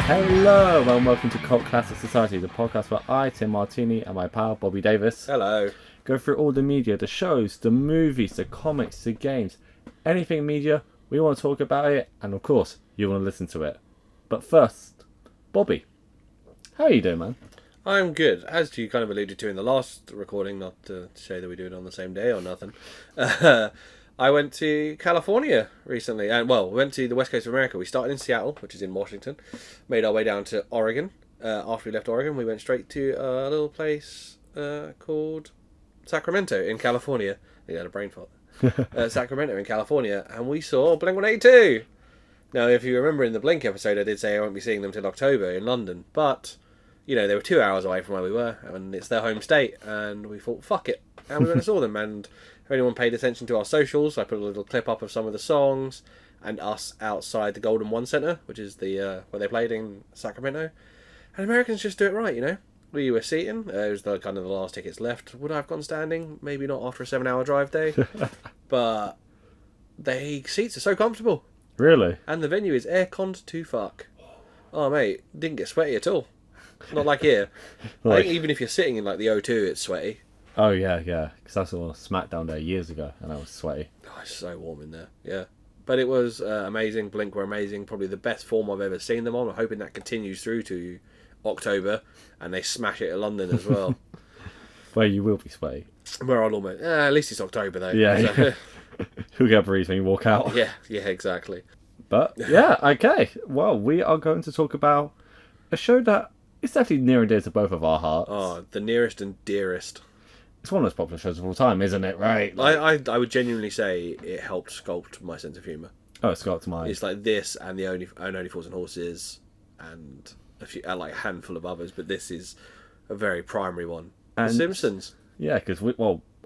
Hello and welcome to Cult Classic Society, the podcast where I, Tim Martini, and my pal Bobby Davis Hello. go through all the media, the shows, the movies, the comics, the games, anything media. We want to talk about it, and of course, you want to listen to it. But first, Bobby, how are you doing, man? I'm good. As you kind of alluded to in the last recording, not to say that we do it on the same day or nothing, I went to California recently, and went to the West Coast of America. We started in Seattle, which is in Washington, made our way down to Oregon. After we left Oregon, we went straight to a little place called Sacramento in California. I think I had a brain fart. Sacramento in California, and we saw Blink-182. Now, if you remember in the Blink episode, I did say I won't be seeing them till October in London, but you know, they were 2 hours away from where we were, and it's their home state, and we thought, fuck it, and we went and saw them. And if anyone paid attention to our socials, I put a little clip up of some of the songs and us outside the Golden One Center, which is the where they played in Sacramento. And Americans just do it right, you know. We were seating. It was the kind of the last tickets left. Would I have gone standing? Maybe not after a 7-hour drive day, but the seats are so comfortable. Really? And the venue is air-conned to fuck. Oh mate, didn't get sweaty at all. Not like here. I think even if you're sitting in like the O2, it's sweaty. Oh yeah, because I saw SmackDown there years ago, and I was sweaty. Oh, it's so warm in there. Yeah, but it was amazing. Blink were amazing. Probably the best form I've ever seen them on. I'm hoping that continues through to October, and they smash it at London as well. Where you will be sweaty. Where I'll almost. At least it's October though. Yeah. So, You'll get a breeze when you walk out. yeah, exactly. But yeah, okay. Well, we are going to talk about a show that is definitely near and dear to both of our hearts. Oh, the nearest and dearest. It's one of those popular shows of all time, isn't it? Right? I would genuinely say it helped sculpt my sense of humour. Oh, it's got to mine. It's like this and the Only Fools and Horses and a few, like a handful of others, but this is a very primary one. And The Simpsons. Yeah, because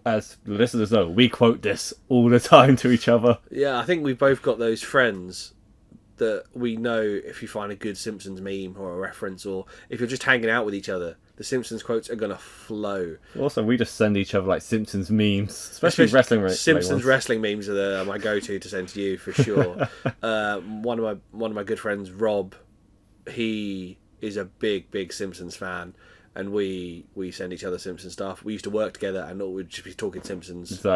as listeners know, we quote this all the time to each other. Yeah, I think we've both got those friends that we know if you find a good Simpsons meme or a reference, or if you're just hanging out with each other, the Simpsons quotes are going to flow. Also, we just send each other like Simpsons memes, especially wrestling Simpsons ones. wrestling memes are my go-to to send to you for sure. One of my good friends, Rob, he is a big Simpsons fan. And we send each other Simpsons stuff. We used to work together and we'd just be talking Simpsons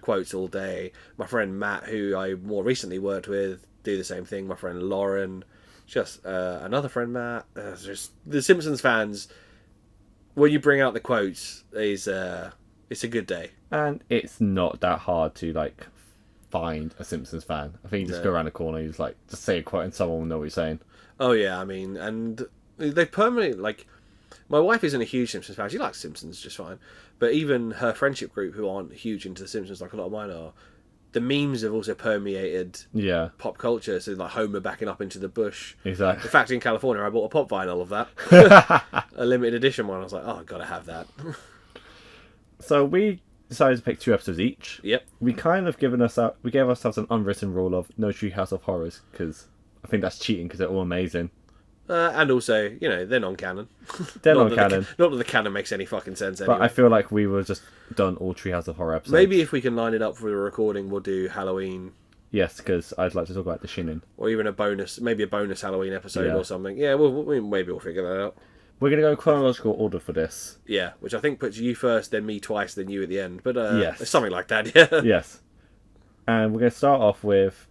quotes all day. My friend Matt, who I more recently worked with, do the same thing. My friend Lauren, just another friend Matt. Just the Simpsons fans. When you bring out the quotes, it's a good day. And it's not that hard to like find a Simpsons fan. I think you just go around the corner, you just say a quote, and someone will know what you're saying. Oh yeah, I mean, and they permanently like. My wife isn't a huge Simpsons fan. She likes Simpsons just fine. But even her friendship group, who aren't huge into the Simpsons like a lot of mine are, the memes have also permeated pop culture. So like Homer backing up into the bush. Exactly. In fact, in California, I bought a pop vinyl of that. A limited edition one. I was like, oh, I've got to have that. So we decided to pick 2 episodes each. Yep. We kind of we gave ourselves an unwritten rule of no Treehouse of Horrors, because I think that's cheating because they're all amazing. And also, you know, they're non-canon. They're non-canon. Not that the canon makes any fucking sense anyway. But I feel like we were just done all Treehouse of Horror episodes. Maybe if we can line it up for the recording, we'll do Halloween. Yes, because I'd like to talk about the Shinin. Or even a bonus Halloween episode or something. Yeah, maybe we'll figure that out. We're going to go in chronological order for this. Yeah, which I think puts you first, then me twice, then you at the end. But yes. It's something like that, yeah. Yes. And we're going to start off with,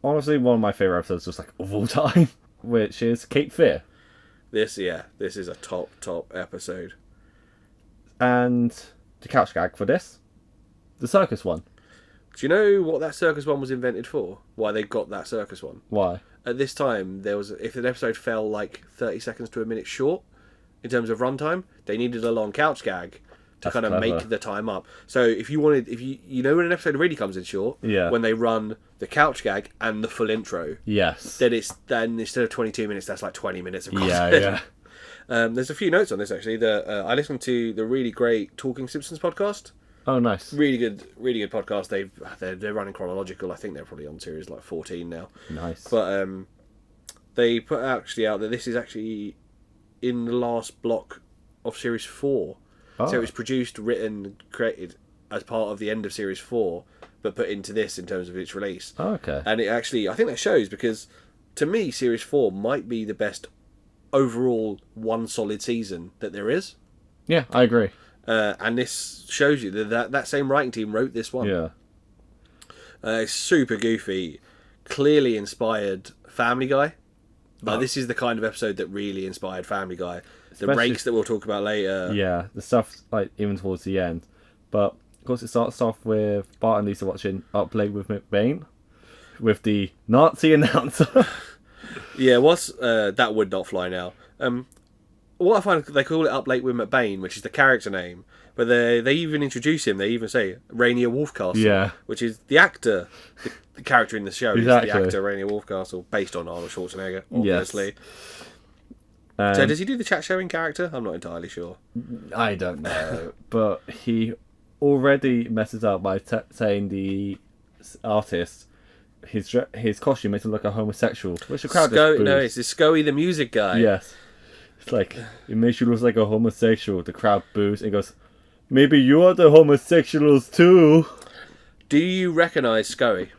honestly, one of my favourite episodes just like of all time, which is Cape Fear. This is a top episode. And the couch gag for this, the circus one. Do you know what that circus one was invented for? Why they got that circus one? Why? At this time, if an episode fell like 30 seconds to a minute short in terms of runtime, they needed a long couch gag to kind of make the time up. So if you when an episode really comes in short, when they run the couch gag and the full intro, yes, then instead of 22 minutes, that's like 20 minutes of content. There's a few notes on this actually. I listened to the really great Talking Simpsons podcast. Oh, nice. Really good podcast. They're running chronological. I think they're probably on series like 14 now. Nice. But they put actually out that this is actually in the last block of series 4. Oh. So it was produced, written, created as part of the end of series 4, but put into this in terms of its release. Oh, okay. And it actually, I think that shows, because to me, series 4 might be the best overall one solid season that there is. Yeah, I agree. And this shows you that same writing team wrote this one. Yeah. It's super goofy, clearly inspired Family Guy. Like, this is the kind of episode that really inspired Family Guy. The breaks that we'll talk about later. Yeah, the stuff like even towards the end. But of course, it starts off with Bart and Lisa watching Up Late with McBain, with the Nazi announcer. Yeah, that would not fly now. What I find, they call it Up Late with McBain, which is the character name, but they even introduce him. They even say Rainier Wolfcastle, Yeah. which is the actor, the character in the show Exactly. is the actor Rainier Wolfcastle, based on Arnold Schwarzenegger, obviously. Yes. So does he do the chat showing character? I'm not entirely sure. I don't know, but he already messes up by saying the artist, his costume makes him look a homosexual, which the crowd just boos. No, it's Scoey the music guy. Yes. It's like, it makes you look like a homosexual. The crowd boos and goes, maybe you are the homosexuals too. Do you recognise Scoey?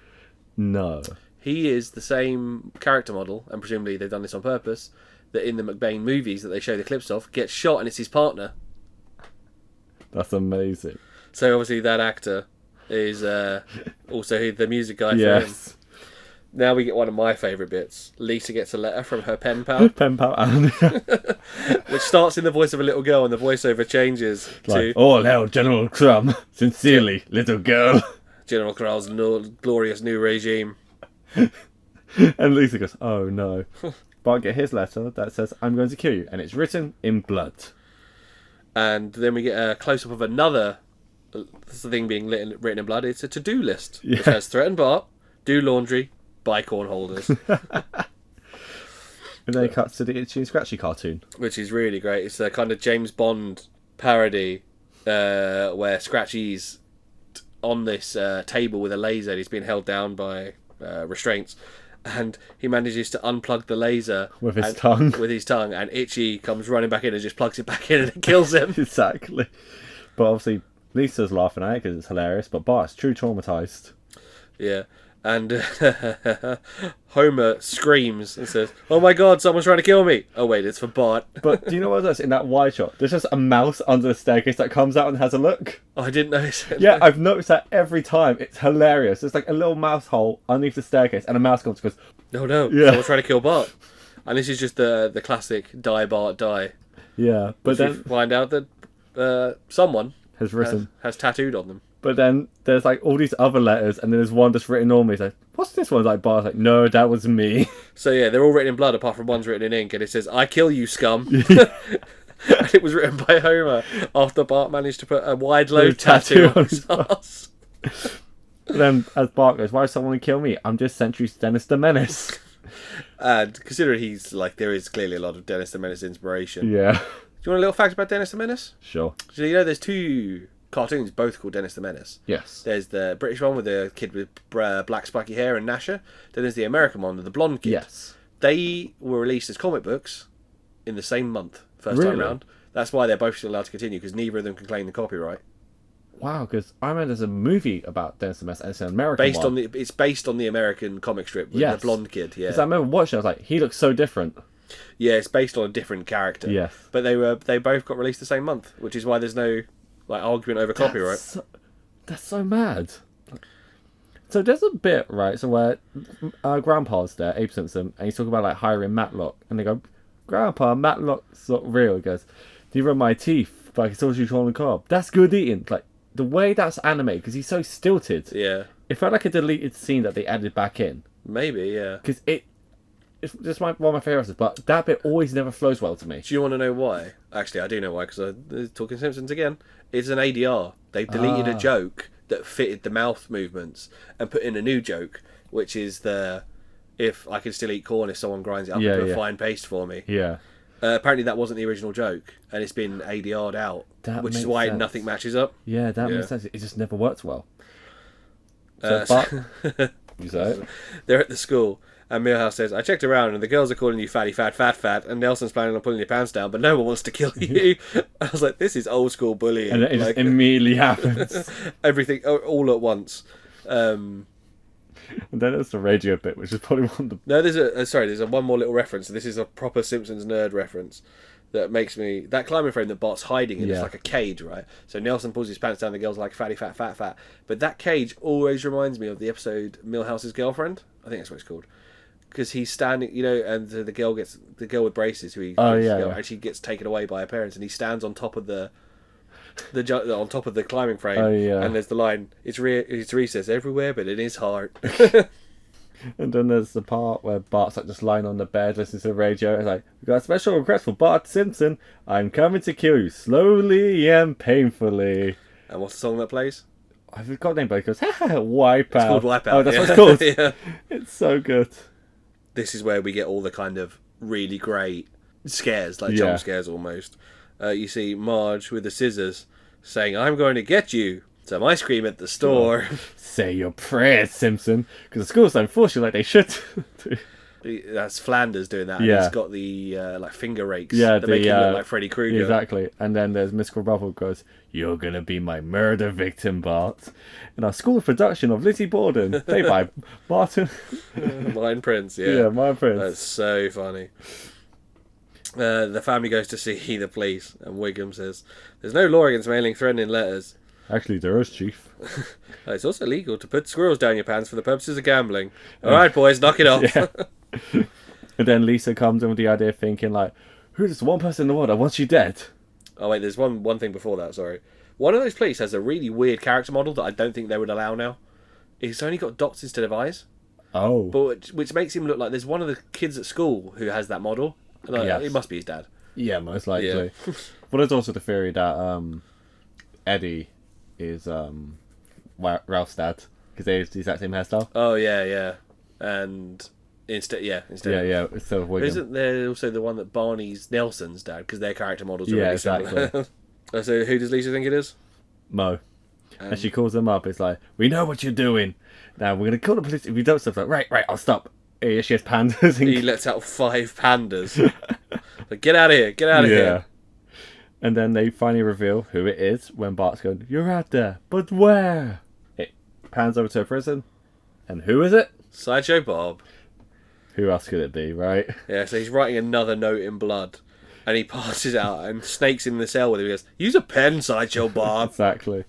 No. He is the same character model, and presumably they've done this on purpose, that in the McBain movies that they show the clips of, gets shot and it's his partner. That's amazing. So obviously that actor is also the music guy for him. Yes. Now we get one of my favourite bits. Lisa gets a letter from her pen pal, Pen pal Anne. which starts in the voice of a little girl, and the voiceover changes to all hail General Crumb. Sincerely, little girl. General Kral's glorious new regime. And Lisa goes, oh no. Bart get his letter that says, I'm going to kill you. And it's written in blood. And then we get a close-up of another thing being written in blood. It's a to-do list. Yeah. It says, threaten Bart, do laundry, buy corn holders. And then it cuts to the Itchy and Scratchy cartoon. Which is really great. It's a kind of James Bond parody where Scratchy's on this table with a laser and he's being held down by restraints, and he manages to unplug the laser With his tongue. With his tongue, and Itchy comes running back in and just plugs it back in and it kills him. Exactly. But obviously, Lisa's laughing at it because it's hilarious, but Bart's true traumatised. Yeah. And Homer screams and says, "Oh my god, someone's trying to kill me!" Oh wait, it's for Bart. But do you know what else? In that wide shot, there's just a mouse under the staircase that comes out and has a look. Oh, I didn't notice it. Yeah, I've noticed that every time. It's hilarious. There's like a little mouse hole underneath the staircase, and a mouse comes and goes, No, Yeah. someone's trying to kill Bart. And this is just the classic die Bart die. yeah. But But then then find out that someone has written. has tattooed on them. But then there's like all these other letters, and then there's one that's written normally. It's like, what's this one? Like Bart's like, no, that was me. So yeah, they're all written in blood apart from one's written in ink, and it says, "I kill you, scum." And it was written by Homer after Bart managed to put a wide load tattoo on his ass. But then as Bart goes, why does someone kill me? I'm just Century's Dennis the Menace. And considering he's like, there is clearly a lot of Dennis the Menace inspiration. Yeah. Do you want a little fact about Dennis the Menace? Sure. So you know, there's two cartoons both called Dennis the Menace. Yes. There's the British one with the kid with black spiky hair and Nasher. Then there's the American one with the blonde kid. Yes. They were released as comic books in the same month, first time Really? round. That's why they're both still allowed to continue, because neither of them can claim the copyright. Wow, because I remember there's a movie about Dennis the Menace, and it's an American one. It's based on the American comic strip with Yes. the blonde kid. Yeah, Because I remember watching it, I was like, he looks so different. yeah, it's based on a different character. Yes. But they both got released the same month, which is why there's no like argument over copyright. That's so mad. So there's a bit, right, so where Grandpa's there, Abe Simpson, and he's talking about like hiring Matlock, and they go, Grandpa, Matlock's not real. He goes, he rubbed my teeth, but I can still shoot on the cob. That's good eating. Like, the way that's animated, because he's so stilted, Yeah, it felt like a deleted scene that they added back in. maybe. Yeah. Because it's just one of my favourites, but that bit always never flows well to me. Do you want to know why? Actually, I do know why, because I'm talking Simpsons again. It's an ADR. They deleted a joke that fitted the mouth movements and put in a new joke, which is if I can still eat corn if someone grinds it up into a fine paste for me. Yeah. Apparently that wasn't the original joke, and it's been ADR'd out, which is makes why sense. nothing matches up. Yeah, that Yeah. makes sense. It just never worked well. So, you say it? They're at the school, and Milhouse says, "I checked around, and the girls are calling you fatty, fat, and Nelson's planning on pulling your pants down, but no one wants to kill you." I was like, this is old school bullying. And it just immediately happens. Everything all at once. And then there's the radio bit, which is probably one of the... No, there's a one more little reference. This is a proper Simpsons nerd reference that makes me... That climbing frame that Bart's hiding in is like a cage, right? So Nelson pulls his pants down, the girl's like, fatty, fat, fat, fat. But that cage always reminds me of the episode Milhouse's Girlfriend. I think that's what it's called. Because he's standing, and the girl with braces, and she gets taken away by her parents, and he stands on top of on top of the climbing frame. Oh, yeah. And there's the line, it's recess everywhere, but in his heart. And then there's the part where Bart's like just lying on the bed, listening to the radio. It's like, "We got a special request for Bart Simpson. I'm coming to kill you slowly and painfully." And what's the song that plays? I forgot the name, but it goes, Wipeout. It's called Wipeout. Oh, that's what it's called. Yeah. It's so good. This is where we get all the kind of really great scares, like jump scares almost. You see Marge with the scissors saying, "I'm going to get you some ice cream at the store." Say your prayers, Simpson, because the schools don't force you like they should. That's Flanders doing that. Yeah. And he's got the finger rakes. Yeah, that make him look like Freddy Krueger. Exactly. And then there's Miss Krabappel goes, "You're gonna be my murder victim, Bart." In our school production of Lizzie Borden, played by Martin. Mine Prince, yeah. Yeah, Mine Prince. That's so funny. The family goes to see the police, and Wiggum says, "There's no law against mailing threatening letters." Actually, there is, Chief. It's also illegal to put squirrels down your pants for the purposes of gambling. All right, boys, knock it off. Yeah. And then Lisa comes in with the idea, thinking like, "Who's this one person in the world that wants you dead?" Oh wait, there's one thing before that. Sorry, one of those police has a really weird character model that I don't think they would allow now. He's only got dots instead of eyes. Oh, but which makes him look like there's one of the kids at school who has that model. Like, it must be his dad. Yeah, most likely. Yeah. But there's also the theory that Eddie is Ralph's dad because they have the exact same hairstyle. Oh yeah, and instead of Wiggum. Isn't there also the one that Barney's Nelson's dad because their character models are really similar? Exactly. So who does Lisa think it is? Mo. And she calls him up. It's like, "We know what you're doing. Now we're gonna call the police if you don't stop." Like, right, I'll stop. Here she has pandas. He lets out 5 pandas. Like, get out of here! Get out of here! And then they finally reveal who it is when Bart's going, "You're out there, but where?" It pans over to a prison. And who is it? Sideshow Bob. Who else could it be, right? Yeah, so he's writing another note in blood. And he passes out and Snake's in the cell with him. He goes, "Use a pen, Sideshow Bob." Exactly.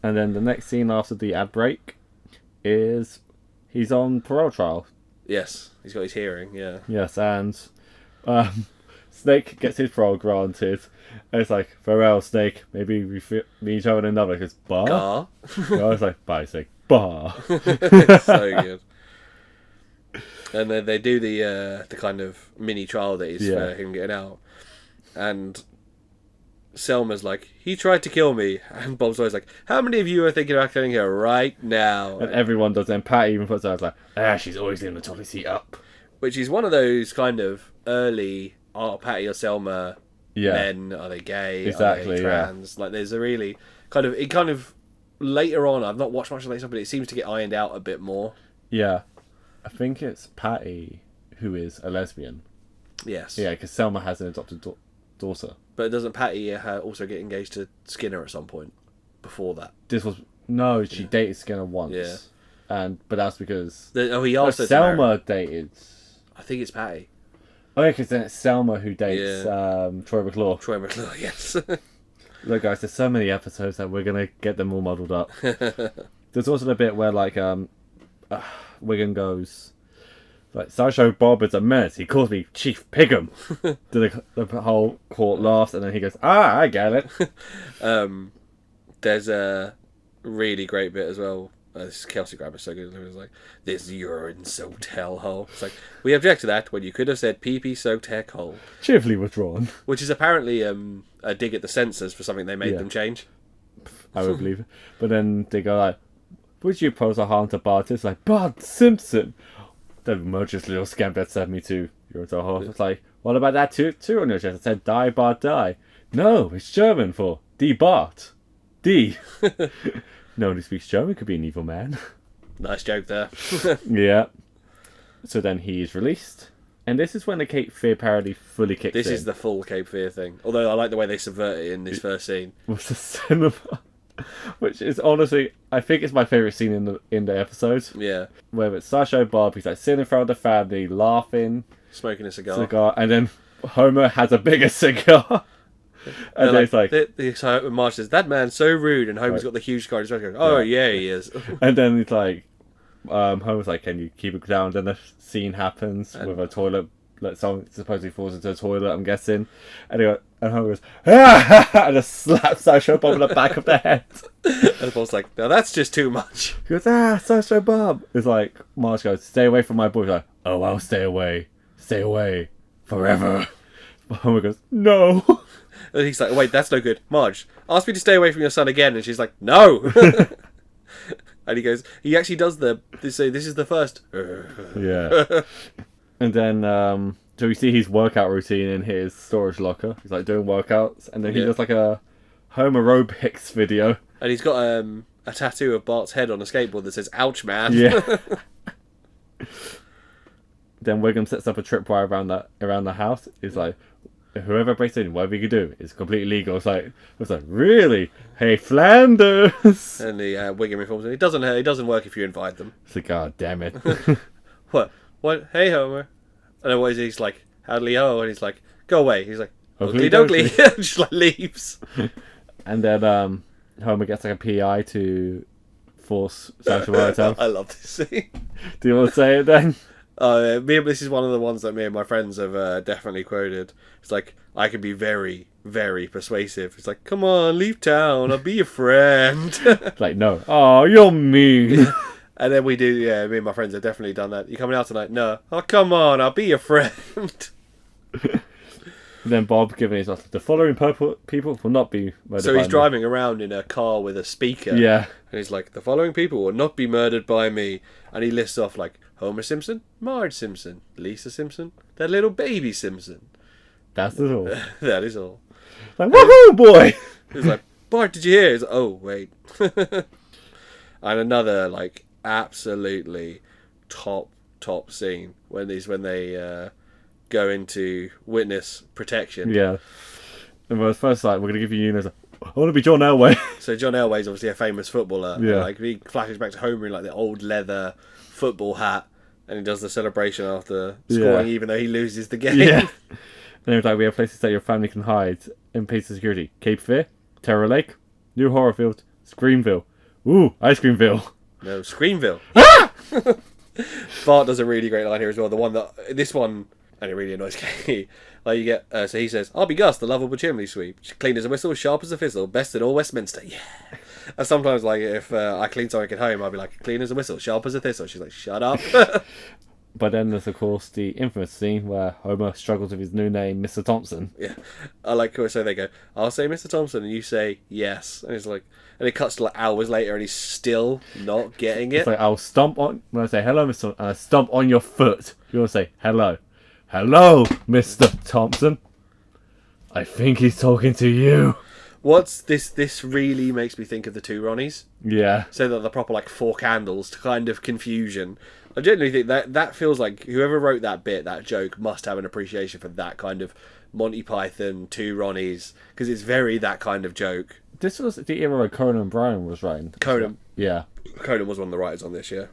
And then the next scene after the ad break is he's on parole trial. Yes, he's got his hearing, yeah. Yes, and Snake gets his parole granted. And it's like, "Farewell, Snake. Maybe we meet each other in another." Because bar? Car? I was like, "Bye, Snake. Bar." So good. And then they do the kind of mini trial that is for him getting out. And Selma's like, "He tried to kill me." And Bob's always like, "How many of you are thinking about killing her right now?" And everyone does. And Pat even puts out like, "She's always in the toilet seat up." Which is one of those kind of early, Patty or Selma men. Are they gay? Exactly, are they trans? Like, there's a really kind of later on, I've not watched much of later, but it seems to get ironed out a bit more. Yeah. I think it's Patty who is a lesbian. Yes. Yeah, because Selma has an adopted daughter. But doesn't Patty also get engaged to Skinner at some point before that? She dated Skinner once. Yeah. But that's because he also Selma dated. I think it's Patty. Oh yeah, because then it's Selma who dates Troy McClure. Troy McClure, yes. Look, guys, there's so many episodes that we're gonna get them all muddled up. There's also the bit where Wiggum goes, like, "Sideshow Bob is a menace. He calls me Chief Piggum." The whole court laughs, and then he goes, "I get it." There's a really great bit as well. This Kelsey Grammer's so good. It was like, "This urine-soaked hellhole." It's like, "We object to that when you could have said pee-pee-soaked heck hole." Cheerfully withdrawn. Which is apparently a dig at the censors for something they made them change. I would believe it. But then they go like, "Would you pose a harm to Bart?" It's like, "Bart Simpson, the murderous little scamp that sent me to your hole." It's like, "What about that too on your chest?" I said, "Die, Bart, die." No, it's German for Die Bart. Die. No one who speaks German could be an evil man. Nice joke there. Yeah. So then he is released. And this is when the Cape Fear parody fully kicks in. This is the full Cape Fear thing. Although I like the way they subvert it in this first scene. Was the cinema. Which is honestly, I think it's my favourite scene in the episode. Yeah. Where it's Sideshow Bob, he's like sitting in front of the family, laughing, Smoking a cigar. and then Homer has a bigger cigar. And then it's like... So Marge says, that man's so rude, and Homer's got the huge cigar. He's like, oh, yeah, he is. And then he's like... Homer's like, can you keep it down? Then the scene happens with a toilet. Like someone supposedly falls into a toilet, I'm guessing. Anyway, and Homer goes, ah! And just slaps Sideshow Bob in the back of the head. And Bob's like, no, that's just too much. He goes, Sideshow Bob. It's like, Marge goes, stay away from my boy. He's like, oh, I'll stay away. Stay away. Forever. Homer goes, no. And he's like, wait, that's no good. Marge, ask me to stay away from your son again. And she's like, no. And he goes, he actually does this is the first. Yeah. And then, so we see his workout routine in his storage locker. He's like doing workouts. And then he does like a home aerobics video. And he's got a tattoo of Bart's head on a skateboard that says, ouch, man. Yeah. Then Wiggum sets up a tripwire around the house. He's like, whoever breaks in, whatever you can do, it's completely legal. It's like, really? Hey, Flanders! And the Wiggum informs him, it doesn't work if you invite them. It's like, God damn it. What? Hey, Homer. And then he's like, howdy ho, and he's like, go away. He's like, Ugly dougly. Just like leaves. And then Homer gets like a PI to force Sancho to tell. I love this scene. Do you want to say it then? This is one of the ones that me and my friends have definitely quoted. It's like, I can be very, very persuasive. It's like, come on, leave town, I'll be your friend. Like, no. Oh, you're mean. And then we do, me and my friends have definitely done that. You coming out tonight? No. Oh, come on, I'll be your friend. Then Bob giving his the following people will not be murdered. So he's driving around in a car with a speaker. Yeah. And he's like, the following people will not be murdered by me. And he lists off like, Homer Simpson, Marge Simpson, Lisa Simpson, that little baby Simpson. That's it all. That is all. Like, woohoo, boy! He's like, Bart, did you hear? He's like, oh, wait. And another, like, absolutely top scene when they go into witness protection. Yeah. And first, like, we're going to give you Eunice. I want to be John Elway. So John Elway's obviously a famous footballer. Yeah. And, like, he flashes back to Homer in, like, the old leather football hat. And he does the celebration after scoring, even though he loses the game. Yeah. And it was like, we have places that your family can hide in peace and security. Cape Fear, Terror Lake, New Horrorfield, Screamville. Ooh, Ice Creamville. No, Screamville. Ah! Bart does a really great line here as well. This one, and it really annoys Katie. Like you get, so he says, "I'll be Gus, the lovable chimney sweep, clean as a whistle, sharp as a fizzle, best in all Westminster." Yeah. And sometimes, like if I clean something at home, I'll be like, "Clean as a whistle, sharp as a thistle." She's like, "Shut up." But then there's of course the infamous scene where Homer struggles with his new name, Mr. Thompson. Yeah, I like so they go, "I'll say Mr. Thompson," and you say yes, and he's like, and it cuts to like hours later, and he's still not getting it. It's like, I'll stomp on when I say hello, Mr. And I stomp on your foot. You want to say hello, Mr. Thompson. I think he's talking to you. What's this? This really makes me think of the two Ronnies. Yeah. So that the proper like four candles to kind of confusion. I genuinely think that feels like whoever wrote that bit, that joke, must have an appreciation for that kind of Monty Python, two Ronnies, because it's very that kind of joke. This was the era where Conan O'Brien was writing. Conan. Yeah. Conan was one of the writers on this, yeah.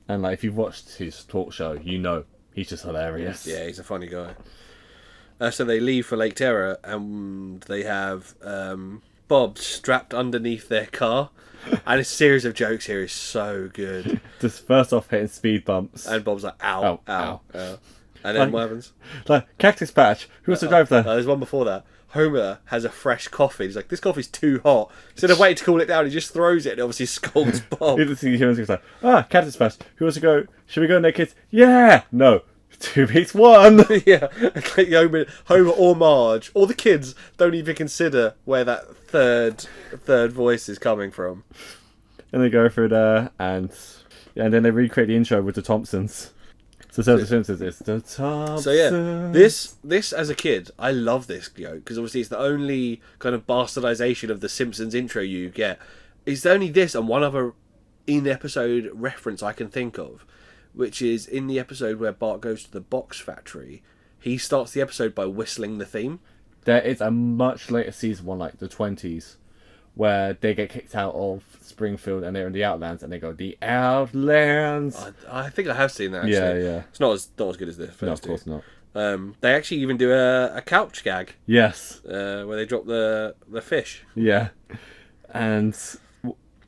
And like, if you've watched his talk show, you know he's just hilarious. Yeah, he's a funny guy. So they leave for Lake Terror, and they have Bob strapped underneath their car. And a series of jokes here is so good. Just first off hitting speed bumps. And Bob's like, ow, ow. And then like, what happens? Like, Cactus Patch, who wants to drive there? There's one before that. Homer has a fresh coffee. He's like, this coffee's too hot. Instead of waiting to cool it down, he just throws it and obviously scolds Bob. You just see humans like, Cactus Patch, who wants to go? Should we go in there, kids? Yeah! No. 2 beats 1. Yeah. Like Homer or Marge, or the kids don't even consider where that third voice is coming from. And they go through there, and then they recreate the intro with the Thompsons. So the Simpsons, it's the Thompsons. So yeah, this as a kid, I love this joke because obviously it's the only kind of bastardization of the Simpsons intro you get. It's only this and one other in-episode reference I can think of, which is in the episode where Bart goes to the box factory. He starts the episode by whistling the theme. There is a much later season one, like the 20s, where they get kicked out of Springfield and they're in the Outlands, and they go, the Outlands. I think I have seen that. Actually. Yeah. It's not as good as the first No, of course not. They actually even do a couch gag. Yes. Where they drop the fish. Yeah. And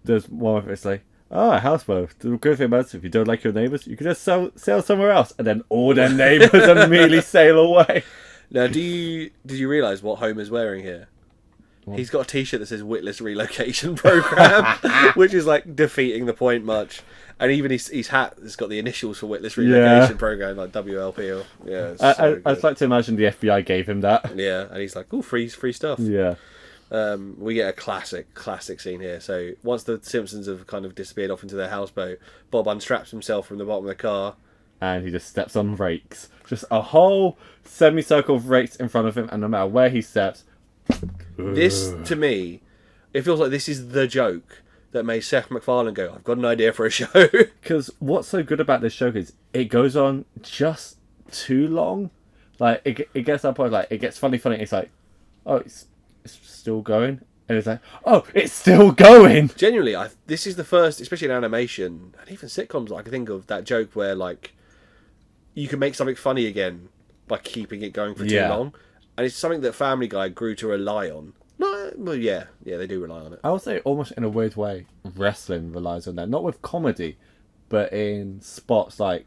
there's one of it's like, a houseboat. The good thing about it, if you don't like your neighbours, you can just sail somewhere else, and then all their neighbours immediately sail away. Now, did you realise what Homer's wearing here? What? He's got a T-shirt that says "Witless Relocation Program," which is like defeating the point much. And even his hat has got the initials for Witless Relocation Program, like WLP. Or, yeah, I'd like to imagine the FBI gave him that. Yeah, and he's like, "Oh, free stuff." Yeah. We get a classic scene here. So once the Simpsons have kind of disappeared off into their houseboat, Bob unstraps himself from the bottom of the car. And he just steps on rakes. Just a whole semicircle of rakes in front of him, and no matter where he steps... This, to me, it feels like this is the joke that made Seth MacFarlane go, I've got an idea for a show. Because what's so good about this show is it goes on just too long. Like, it gets to that point, like, it gets funny, it's like, oh, it's still going? And it's like, oh, it's still going! Genuinely, this is the first, especially in animation, and even sitcoms, I can think of that joke where, like, you can make something funny again by keeping it going for too long. And it's something that Family Guy grew to rely on. No, well, yeah, they do rely on it. I would say almost in a weird way, wrestling relies on that. Not with comedy, but in spots like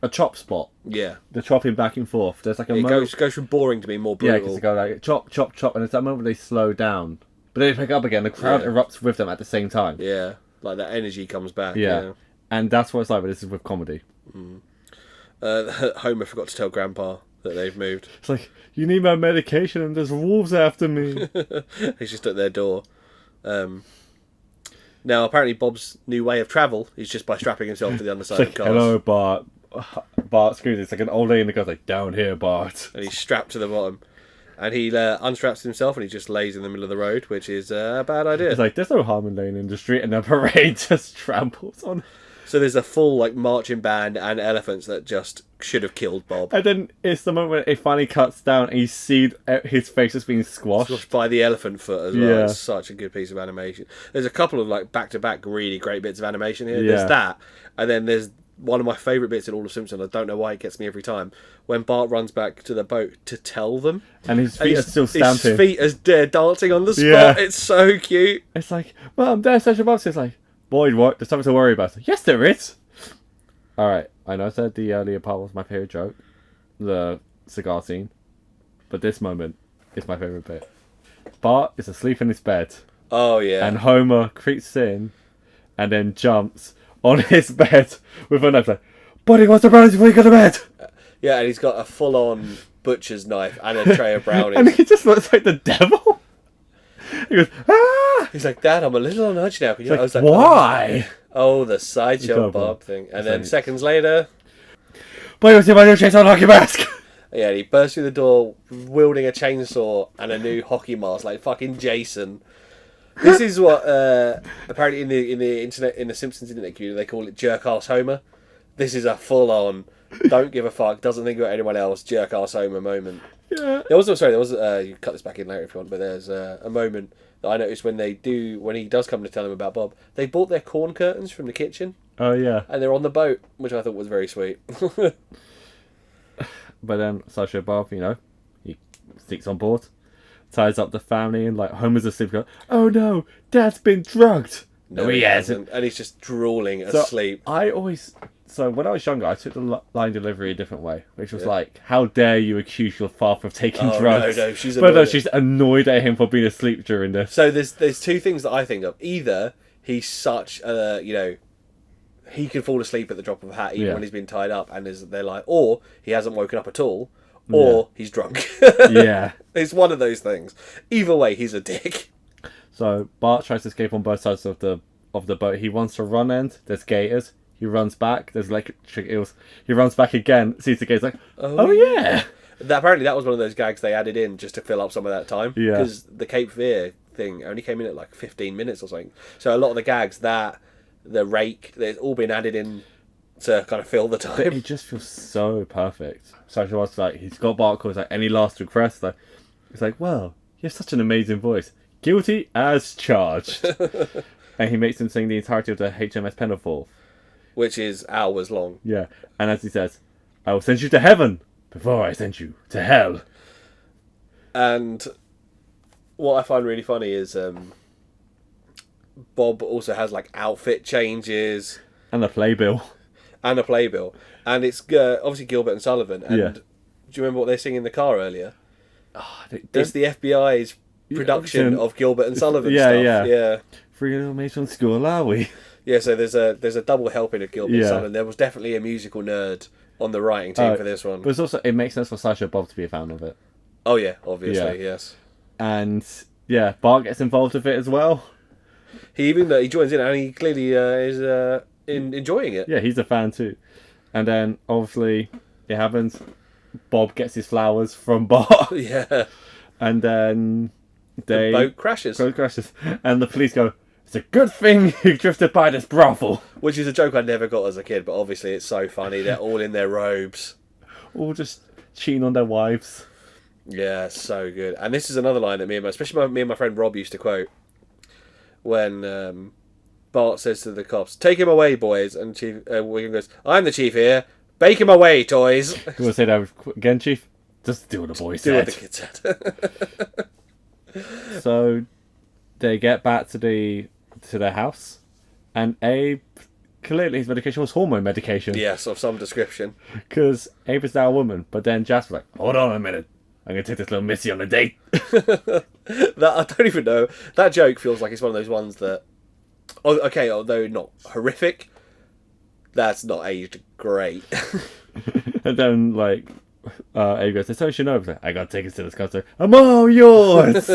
a chop spot. Yeah. The chopping back and forth. There's like a moment... goes from boring to being more brutal. Yeah, because they go like chop, chop, chop, and it's that moment they slow down. But they pick up again, the crowd erupts with them at the same time. Yeah, like that energy comes back. Yeah. And that's what it's like, but this is with comedy. Homer forgot to tell Grandpa that they've moved. It's like, you need my medication and there's wolves after me. He's just at their door. Now, apparently Bob's new way of travel is just by strapping himself to the underside of cars. Hello, Bart. Bart screams. It's like an old lady and the guy's like, down here, Bart. And he's strapped to the bottom. And he unstraps himself and he just lays in the middle of the road, which is a bad idea. It's like, there's no harm in laying in the street, and the parade just tramples on. So there's a full like marching band and elephants that just should have killed Bob. And then it's the moment when it finally cuts down and you see his face is being squashed by the elephant foot as well. It's such a good piece of animation. There's a couple of like back-to-back really great bits of animation here. There's that, and then there's one of my favourite bits in all of Simpsons. I don't know why it gets me every time. When Bart runs back to the boat to tell them, and his feet are still stamping. His feet are dancing on the spot. Yeah. It's so cute. It's like, Mum, there's such a box. It's like, Boyd, what? There's something to worry about. Yes, there is. Alright, I know I said the earlier part was my favourite joke, the cigar scene, but this moment is my favourite bit. Bart is asleep in his bed. Oh, yeah. And Homer creeps in and then jumps on his bed with a knife like, Buddy, what's the brownies before you go to bed? Yeah, and he's got a full-on butcher's knife and a tray of brownies. And he just looks like the devil. He goes, ah! He's like, Dad, I'm a little on edge now. I was like, why? Oh, the sideshow Bob thing. And then seconds later... Boy, what's my new chainsaw and hockey mask? Yeah, he bursts through the door wielding a chainsaw and a new hockey mask like fucking Jason. This is what apparently in the Simpsons internet community they call it jerk-ass Homer. This is a full-on, don't give a fuck, doesn't think about anyone else, jerk-ass Homer moment. Yeah. There was you cut this back in later if you want, but there's a moment that I noticed when he does come to tell him about Bob. They bought their corn curtains from the kitchen. Oh yeah. And they're on the boat, which I thought was very sweet. But then Sideshow Bob, he sneaks on board, ties up the family, and like Homer's asleep. Goes, oh no, Dad's been drugged. No, he hasn't, and he's just drooling asleep. So when I was younger, I took the line delivery a different way, which was like, how dare you accuse your father of taking drugs? No, she's annoyed. But no, she's annoyed at him for being asleep during this. So there's two things that I think of. Either he's such he can fall asleep at the drop of a hat even when he's been tied up, and they're like, or he hasn't woken up at all, or he's drunk. Yeah. It's one of those things. Either way, he's a dick. So Bart tries to escape on both sides of the boat. He wants to run end. There's gators. He runs back. There's electric eels. He runs back again. Sees the gators. Like, oh yeah. Apparently, that was one of those gags they added in just to fill up some of that time. Yeah. Because the Cape Fear thing only came in at like 15 minutes or something. So a lot of the gags, the rake, they've all been added in to kind of fill the time. But it just feels so perfect. So I was like, he's got Bart calls like, any last requests? Like, it's like, well, you have such an amazing voice. guilty as charged. And he makes him sing the entirety of the HMS Penafall. Which is hours long. Yeah, and as he says, I will send you to heaven before I send you to hell. And what I find really funny is Bob also has like outfit changes And the playbill. and a playbill, and it's obviously Gilbert and Sullivan. And Yeah. do you remember what they sing in the car earlier? Oh, It's the FBI's production of Gilbert and Sullivan stuff. Yeah. Three little mates from school, are we? Yeah, so there's a double helping of Gilbert and Yeah. Sullivan. There was definitely a musical nerd on the writing team for this one. But it's also, it makes sense for Sideshow Bob to be a fan of it. Oh yeah, obviously, Yeah. yes. And yeah, Bart gets involved with it as well. He joins in, and he clearly is enjoying it. Yeah, he's a fan too. And then obviously it happens. Bob gets his flowers from Bart. Yeah. And then The boat crashes. boat crashes. And the police go, it's a good thing you drifted by this brothel. Which is a joke I never got as a kid, but obviously it's so funny. They're all in their robes. All just cheating on their wives. Yeah, so good. And this is another line that me and my friend Rob used to quote when Bart says to the cops, "Take him away, boys." And Chief Wiggum goes, "I'm the chief here. Bake him away, toys." You want to say that again, Chief? Just do what the boy Do what said. the kid said. So they get back to their house, and Abe, clearly his medication was hormone medication. Yes, of some description. Because Abe is now a woman, but then Jasper's like, hold on a minute, I'm going to take this little missy on a date. That I don't even know. That joke feels like it's one of those ones that, okay, although not horrific, that's not aged great. And then, like, Abe goes, so you should know, like, I got tickets to this concert. I'm all yours!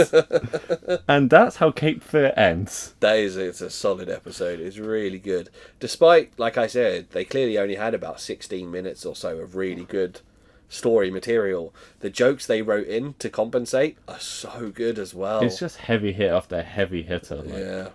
And that's how Cape Fear ends. It's a solid episode. It's really good. Despite, like I said, they clearly only had about 16 minutes or so of really good story material. The jokes they wrote in to compensate are so good as well. It's just heavy hit after heavy hitter. Like. Yeah.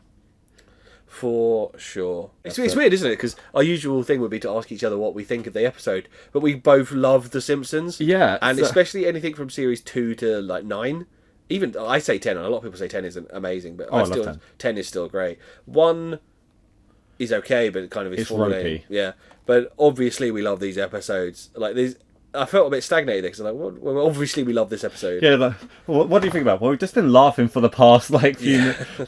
For sure. It's weird, isn't it? Because our usual thing would be to ask each other what we think of the episode, but we both love The Simpsons. Yeah. And especially anything from series 2 to like 9. Even, I say 10, and a lot of people say 10 isn't amazing, but I love 10 is still great. 1 is okay, but it kind of is It's formulaic. ropey. Yeah. But obviously we love these episodes. Like these, I felt a bit stagnated because I'm like, well, obviously we love this episode. Yeah, like, what do you think about it? Well, we've just been laughing for the past, like,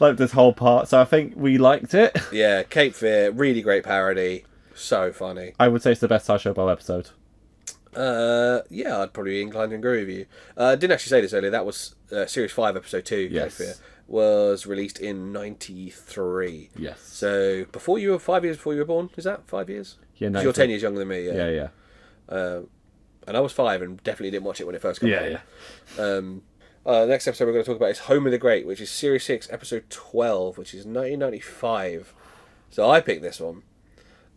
like this whole part, so I think we liked it. Yeah, Cape Fear, really great parody. So funny. I would say it's the best Sideshow Bob episode. Yeah, I'd probably be inclined to agree with you. I didn't actually say this earlier. That was Series 5, Episode 2, Yes. Cape Fear, was released in 93. Yes. So, 5 years before you were born? Is that 5 years? Yeah, 'Cause you're 10 years younger than me, yeah. Yeah, yeah. And I was 5 and definitely didn't watch it when it first came out. Yeah, yeah. Next episode we're going to talk about is Homer the Great, which is Series 6, Episode 12, which is 1995. So I picked this one.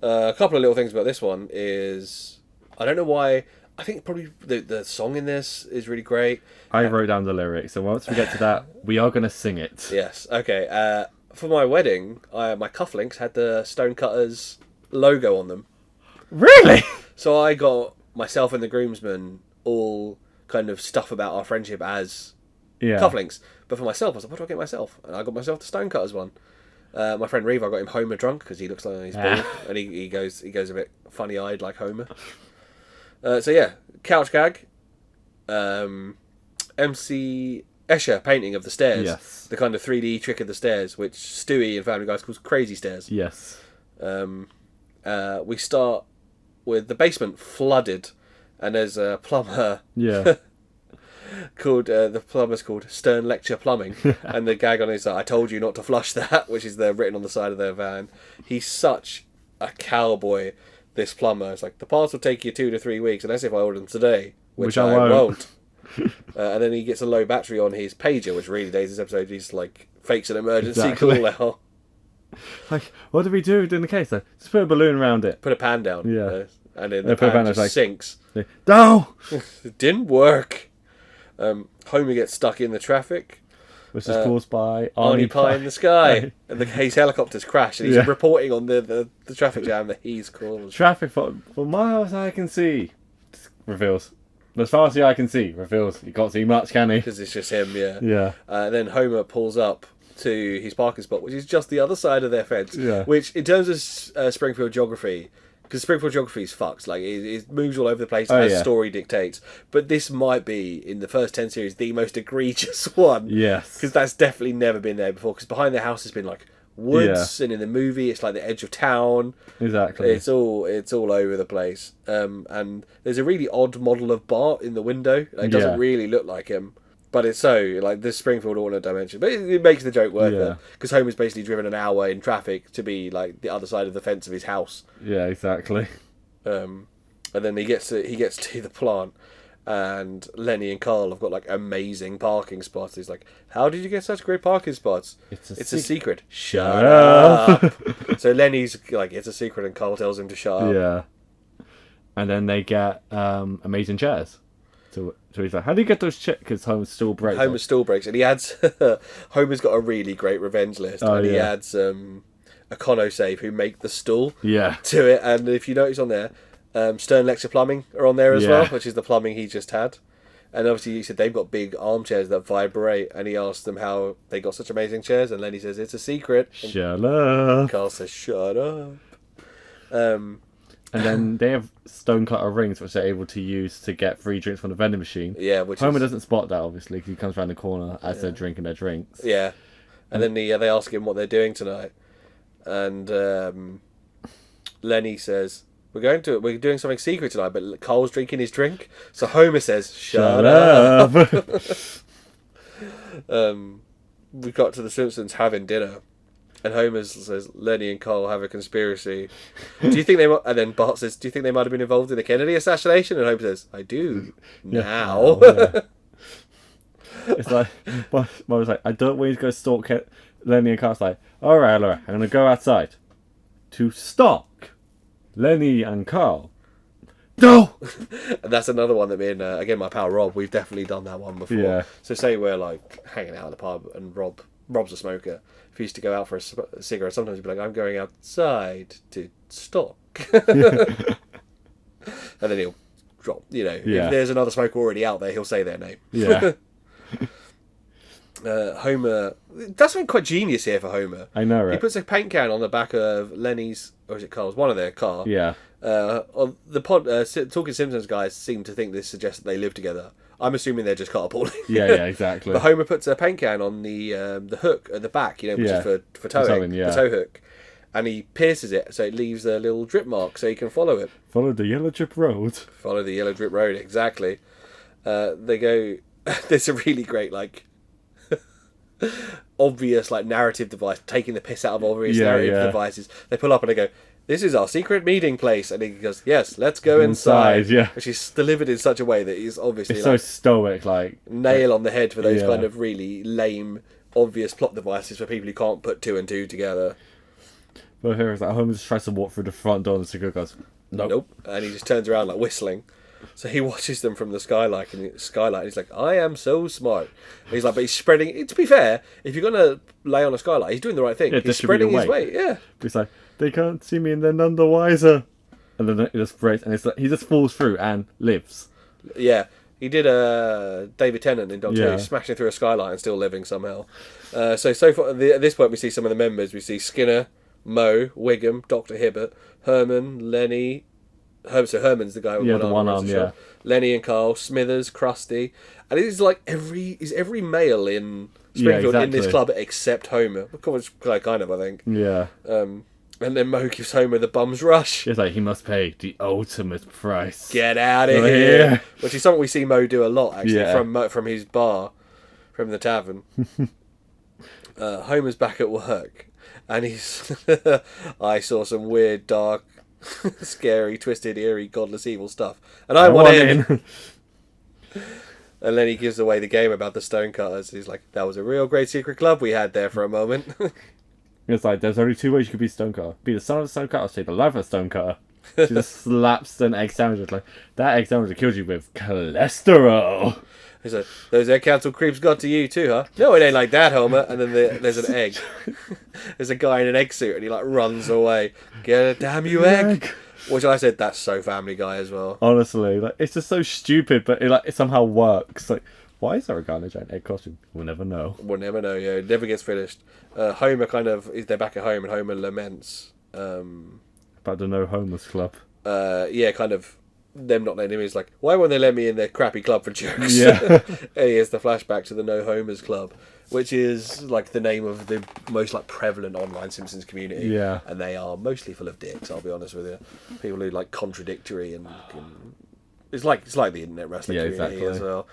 A couple of little things about this one is, I don't know why, I think probably the song in this is really great. I wrote down the lyrics, so once we get to that, we are going to sing it. Yes, okay. For my wedding, my cufflinks had the Stonecutters logo on them. Really? So I got myself and the groomsmen all kind of stuff about our friendship as cufflinks. But for myself, I was like, what do I get myself? And I got myself the Stonecutters one. My friend Reeve, I got him Homer drunk because he looks like he's bald, and he goes a bit funny eyed like Homer. So yeah, couch gag. MC Escher painting of the stairs. Yes. The kind of 3D trick of the stairs, which Stewie in Family Guy calls Crazy Stairs. Yes. We start with the basement flooded, and there's a plumber. Yeah. Called the plumber's called Stern Lecture Plumbing, and the gag on it is that I told you not to flush that, which is written on the side of their van. He's such a cowboy, this plumber. It's like, the parts will take you 2 to 3 weeks, unless if I order them today, which I won't. And then he gets a low battery on his pager, which really days this episode. He's like fakes an emergency call out. Like, what do we do in the case though? Just put a balloon around it. Put a pan down. Yeah. And then They the put a pan pan, just like- sinks. No! It didn't work. Homer gets stuck in the traffic. Which is caused by Arnie Pie in the sky. And his helicopter's crashed, and he's reporting on the traffic jam that he's caused. Traffic for miles I can see. Reveals. As far as the eye can see, reveals he can't see much, can he? Because it's just him, yeah. Yeah. Then Homer pulls up to his parking spot, which is just the other side of their fence. Yeah. Which, in terms of Springfield geography, because Springfield geography is fucked. Like, it moves all over the place as story dictates. But this might be, in the first 10 series, the most egregious one. Yes. Because that's definitely never been there before. Because behind the house has been, like, woods, and in the movie it's like the edge of town. Exactly. It's all over the place. And there's a really odd model of Bart in the window. It doesn't really look like him, but it's so like this Springfield alternate dimension. But it makes the joke worth it, because Homer's basically driven an hour in traffic to be like the other side of the fence of his house. Yeah, exactly. And then he gets to the plant. And Lenny and Carl have got like amazing parking spots. He's like, "How did you get such great parking spots?" It's a secret. Shut up. So Lenny's like, "It's a secret," and Carl tells him to shut up. Yeah. And then they get amazing chairs. So he's like, "How do you get those chairs?" Because Homer still breaks. Homer still breaks, and he adds. Homer's got a really great revenge list, and he adds a Conosave who make the stool. To it, and if you notice on there. Stern Lecture Plumbing are on there as well, which is the plumbing he just had. And obviously he said they've got big armchairs that vibrate, and he asked them how they got such amazing chairs, and Lenny says it's a secret. And shut up. Carl says shut up. And then they have stonecutter rings which they're able to use to get free drinks from the vending machine. Yeah, which Homer doesn't spot that obviously because he comes around the corner as they're drinking their drinks. Yeah, and then they ask him what they're doing tonight, and Lenny says, We're doing something secret tonight, but Carl's drinking his drink. So Homer says, "Shut up." We got to the Simpsons having dinner, and Homer says Lenny and Carl have a conspiracy. Do you think they? And then Bart says, "Do you think they might have been involved in the Kennedy assassination?" And Homer says, "I do now." It's like, Mom was like, "I don't want you to go stalk Lenny and Carl's like, all right, I'm gonna go outside to stalk Lenny and Carl." No! And that's another one that me and, again, my pal Rob, we've definitely done that one before. Yeah. So say we're, like, hanging out at the pub and Rob's a smoker. If he used to go out for a cigarette, sometimes he'd be like, "I'm going outside to stalk." And then he'll drop, if there's another smoker already out there, he'll say their name. Yeah. Homer, that's something quite genius here for Homer. I know, right? He puts a paint can on the back of Lenny's, or is it Carl's? One of their car. Yeah. On the Talking Simpsons guys seem to think this suggests that they live together. I'm assuming they're just carpooling. Yeah, exactly. But Homer puts a paint can on the hook at the back, which is for towing, the tow hook, and he pierces it so it leaves a little drip mark so he can follow it. Follow the yellow drip road. Follow the yellow drip road, exactly. They go. There's a really great obvious narrative device, taking the piss out of obvious narrative devices. They pull up and they go, "This is our secret meeting place," and he goes, "Yes, let's go inside." Yeah, which is delivered in such a way that he's obviously it's so stoic, nail on the head for those kind of really lame, obvious plot devices for people who can't put two and two together. But here it's like Homer just tries to walk through the front door and the cigarette goes, "Nope," and he just turns around whistling. So he watches them from the skylight, and he's like, "I am so smart." And he's like, but he's spreading. To be fair, if you're gonna lay on a skylight, he's doing the right thing. Yeah, he's spreading his weight. Yeah. But he's like, "They can't see me, and they're none the wiser." And then it just breaks, and it's like he just falls through and lives. Yeah, he did David Tennant in Doctor Who, smashing through a skylight and still living somehow. So far at this point, we see some of the members. We see Skinner, Moe, Wiggum, Dr. Hibbert, Herman, Lenny. So Herman's the guy with one arm. Lenny and Carl, Smithers, Krusty, and it is every male in Springfield in this club except Homer. Kind of, I think. Yeah. And then Moe gives Homer the bum's rush. It's like he must pay the ultimate price. Get out of here! Which is something we see Moe do a lot actually from his bar, from the tavern. Homer's back at work, and he's. I saw some weird, dark. Scary, twisted, eerie, godless, evil stuff, and I want in. And then he gives away the game about the stonecutters. He's like, "That was a real great secret club we had there for a moment." It's like there's only two ways you could be a stonecutter: be the son of a stonecutter, or stay the life of a stonecutter. She just slaps an egg sandwich. Like that egg sandwich killed you with cholesterol. He's like, those egg council creeps got to you too, huh? No, it ain't like that, Homer. And then there's an egg. There's a guy in an egg suit, and he like runs away. Get a damn you egg. Which I said, that's so Family Guy as well. Honestly, like it's just so stupid, but it somehow works. Like, why is there a guy in a giant egg costume? We'll never know. We'll never know. Yeah, it never gets finished. Homer they're back at home, and Homer laments. About the No Homers Club. Yeah, kind of them not letting him in. It's like, why won't they let me in their crappy club for jerks? Yeah. And here's the flashback to the No Homers Club, which is like the name of the most like prevalent online Simpsons community. Yeah. And they are mostly full of dicks, I'll be honest with you. People who like contradictory and it's like the internet wrestling community as well.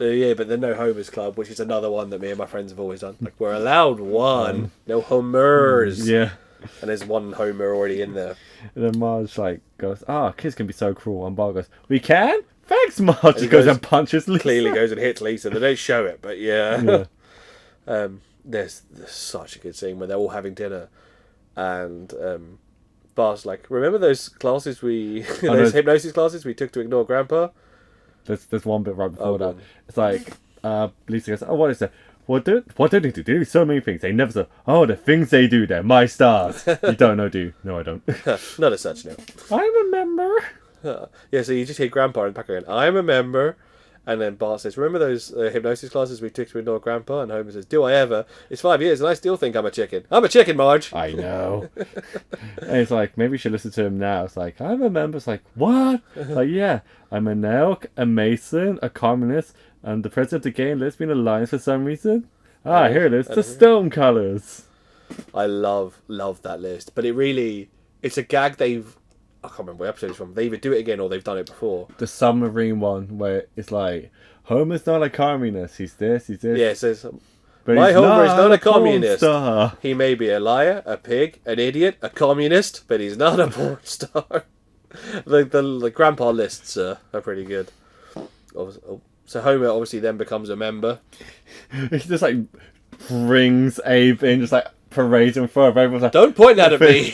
Yeah, but the No Homers Club, which is another one that me and my friends have always done. Like, we're allowed one. No Homers. Yeah. And there's one Homer already in there. And then Marge like goes, kids can be so cruel. And Bart goes, we can? Thanks, Marge. He goes and punches Lisa. Clearly goes and hits Lisa. They don't show it, but yeah. There's such a good scene where they're all having dinner. And Bart's like, remember those classes those hypnosis classes we took to ignore Grandpa? There's one bit right before that. It's like, Lisa goes, what is that? What don't they do? So many things. They never say, the things they do, they're my stars. You don't know, do you? No, I don't. Not as such, no. I'm a member. Yeah, so you just hear Grandpa in the background, I'm a member. And then Bart says, remember those hypnosis classes we took to ignore Grandpa? And Homer says, do I ever? It's 5 years and I still think I'm a chicken. I'm a chicken, Marge. I know. And it's like, maybe you should listen to him now. It's like, I'm a member. It's like, what? Like, yeah, I'm an elk, a mason, a communist, and the president of the Gay and Lesbian Alliance for some reason. Here it is, the stone colours. I love that list. But it's a gag I can't remember what episode it's from. They either do it again or they've done it before. The submarine one where it's like, Homer's not a communist. He's this. Yeah, it says, but my Homer is not a porn communist. star. He may be a liar, a pig, an idiot, a communist, but he's not a porn star. the grandpa lists are pretty good. So Homer obviously then becomes a member. He just like brings Abe in, just like parades him for everyone's like, don't point that at me.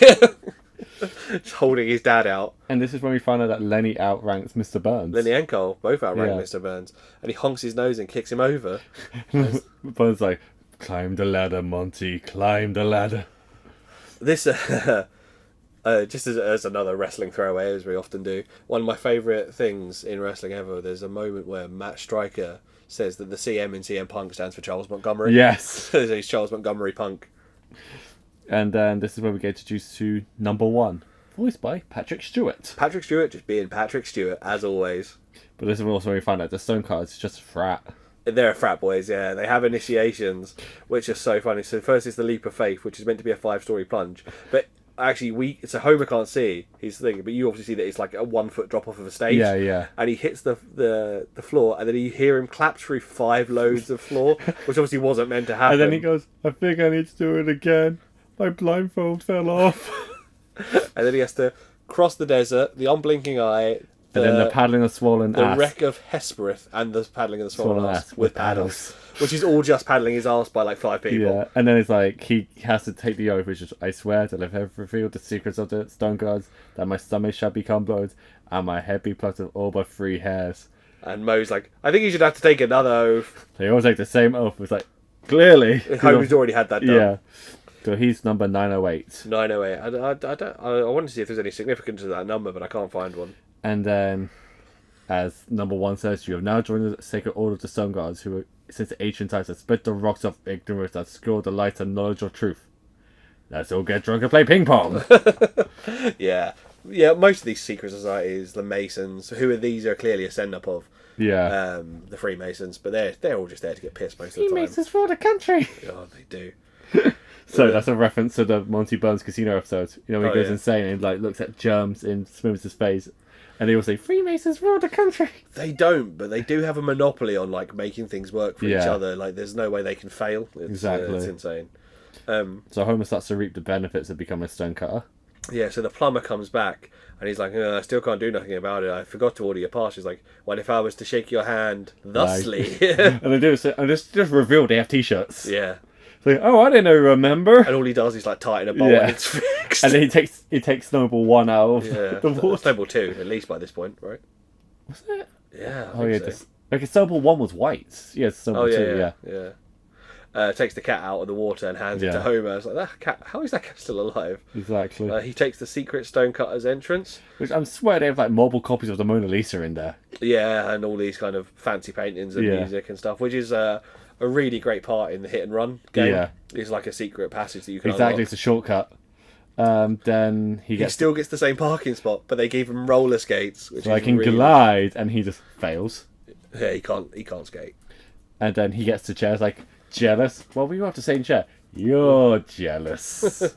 Just holding his dad out. And this is when we find out that Lenny outranks Mr. Burns. Lenny and Cole both outrank Mr. Burns. And he honks his nose and kicks him over. Burns like, climb the ladder, Monty, climb the ladder. This, just as another wrestling throwaway, as we often do, one of my favourite things in wrestling ever, there's a moment where Matt Stryker says that the CM in CM Punk stands for Charles Montgomery. Yes. So he's Charles Montgomery Punk. And then this is where we get introduced to number 1, voiced by Patrick Stewart. Patrick Stewart just being Patrick Stewart, as always. But this is also where we find out the Stone Cards is just a frat. They're frat boys, yeah. They have initiations, which are so funny. So first is the leap of faith, which is meant to be a 5-story plunge. But actually, so Homer can't see his thing, but you obviously see that it's like a 1 foot drop off of a stage. Yeah, yeah. And he hits the floor, and then you hear him clap through 5 loads of floor, which obviously wasn't meant to happen. And then he goes, I think I need to do it again. My blindfold fell off. And then he has to cross the desert, the unblinking eye, and then the paddling of swollen ass. The wreck of Hesperus, and the paddling of the swollen ass with paddles. Which is all just paddling his ass by like 5 people. Yeah, and then it's like he has to take the oath, which is, I swear to have revealed the secrets of the Stone Gods, that my stomach shall become blood, and my head be plucked of all but 3 hairs. And Moe's like, I think you should have to take another oath. They always take the same oath. It's like, clearly. Homer's already had that done. Yeah. So he's number 908. 908. I want to see if there's any significance to that number, but I can't find one. And then, as number 1 says, you have now joined the sacred order of the Sun Gods, who, since ancient times, have split the rocks of ignorance that obscure the light and knowledge of truth. Let's all get drunk and play ping pong. Yeah. Yeah, most of these secret societies, the Masons, these are clearly a send-up of. Yeah. The Freemasons, but they're all just there to get pissed most of the time. Freemasons for the country. Oh, they do. So that's a reference to the Monty Burns Casino episode. You know, when he goes insane and like looks at germs in Smithers' face, and they all say Freemasons rule the country. They don't, but they do have a monopoly on like making things work for each other. Like, there's no way they can fail. Exactly, it's insane. So Homer starts to reap the benefits of becoming a stonecutter. Yeah, so the plumber comes back and he's like, I still can't do nothing about it. I forgot to order your parts. He's like, what if I was to shake your hand thusly? And they do, and just revealed they have t-shirts. Yeah. So, I didn't know, remember? And all he does is like tighten a bolt and it's fixed. And then he takes Snowball 1 out of the water. Snowball 2, at least by this point, right? Was it? Yeah. Oh yeah, so. Like, Snowball 1 was white. Yeah, Snowball Oh 2, yeah, yeah. yeah. Takes the cat out of the water and hands it to Yeah. Homer. It's like, that cat. How is that cat still alive? Exactly. He takes the secret Stonecutter's entrance. Which I'm swear they have like mobile copies of the Mona Lisa in there. Yeah, and all these kind of fancy paintings and Yeah. music and stuff, which is a really great part in the hit and run game. Yeah. It's like a secret passage that you can Exactly, unlock. it's a shortcut. Then he He gets still gets the same parking spot, but they gave him roller skates, which so I is can really... glide, and he just fails. Yeah, he can't skate. And then he gets the chair. It's like, jealous? Well, we have the same chair. You're jealous.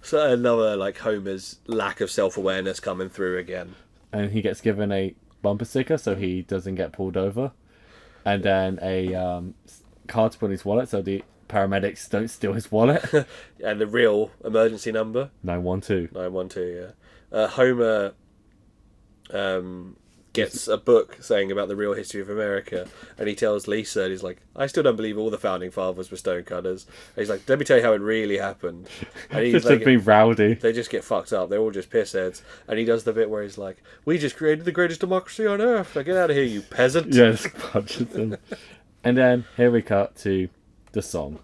So another like Homer's lack of self-awareness coming through again. And he gets given a bumper sticker so he doesn't get pulled over. And then a card to put in his wallet so the paramedics don't steal his wallet. And the real emergency number 912. 912. Yeah. Homer gets a book saying about the real history of America, and he tells Lisa, and he's like, I still don't believe all the founding fathers were stonecutters. And he's like, let me tell you how it really happened. And he's Just like, to be rowdy. they just get fucked up. They're all just pissheads. And he does the bit where he's like, we just created the greatest democracy on earth. Now get out of here, you peasant. Yeah, just punches him. And then here we cut to the song.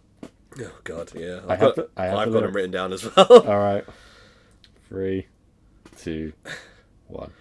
Oh god, yeah. I I've have got the them written down as well. Alright. 3, 2, 1.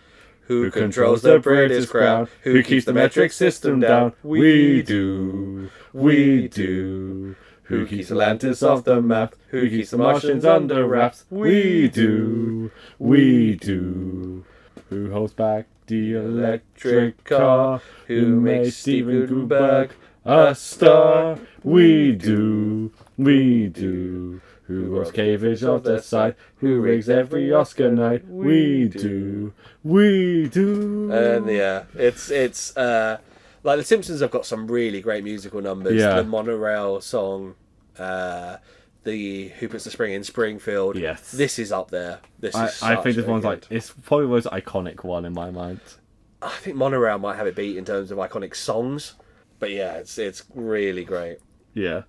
Who controls the British crown? Who keeps the metric system down? We do. We do. Who keeps Atlantis off the map? Who keeps the Martians under wraps? We do. We do. Who holds back the electric car? Who makes Steven Gutenberg a star? We do. We do. Who rolls cavage off the side? Who rigs every Oscar night? We do. We do. And yeah, it's like the Simpsons have got some really great musical numbers. Yeah. The monorail song, the Who Puts the Spring in Springfield. Yes. This is up there. This is I think this such a one's good- like, it's probably the most iconic one in my mind. I think monorail might have it beat in terms of iconic songs, but yeah, it's really great. Yeah.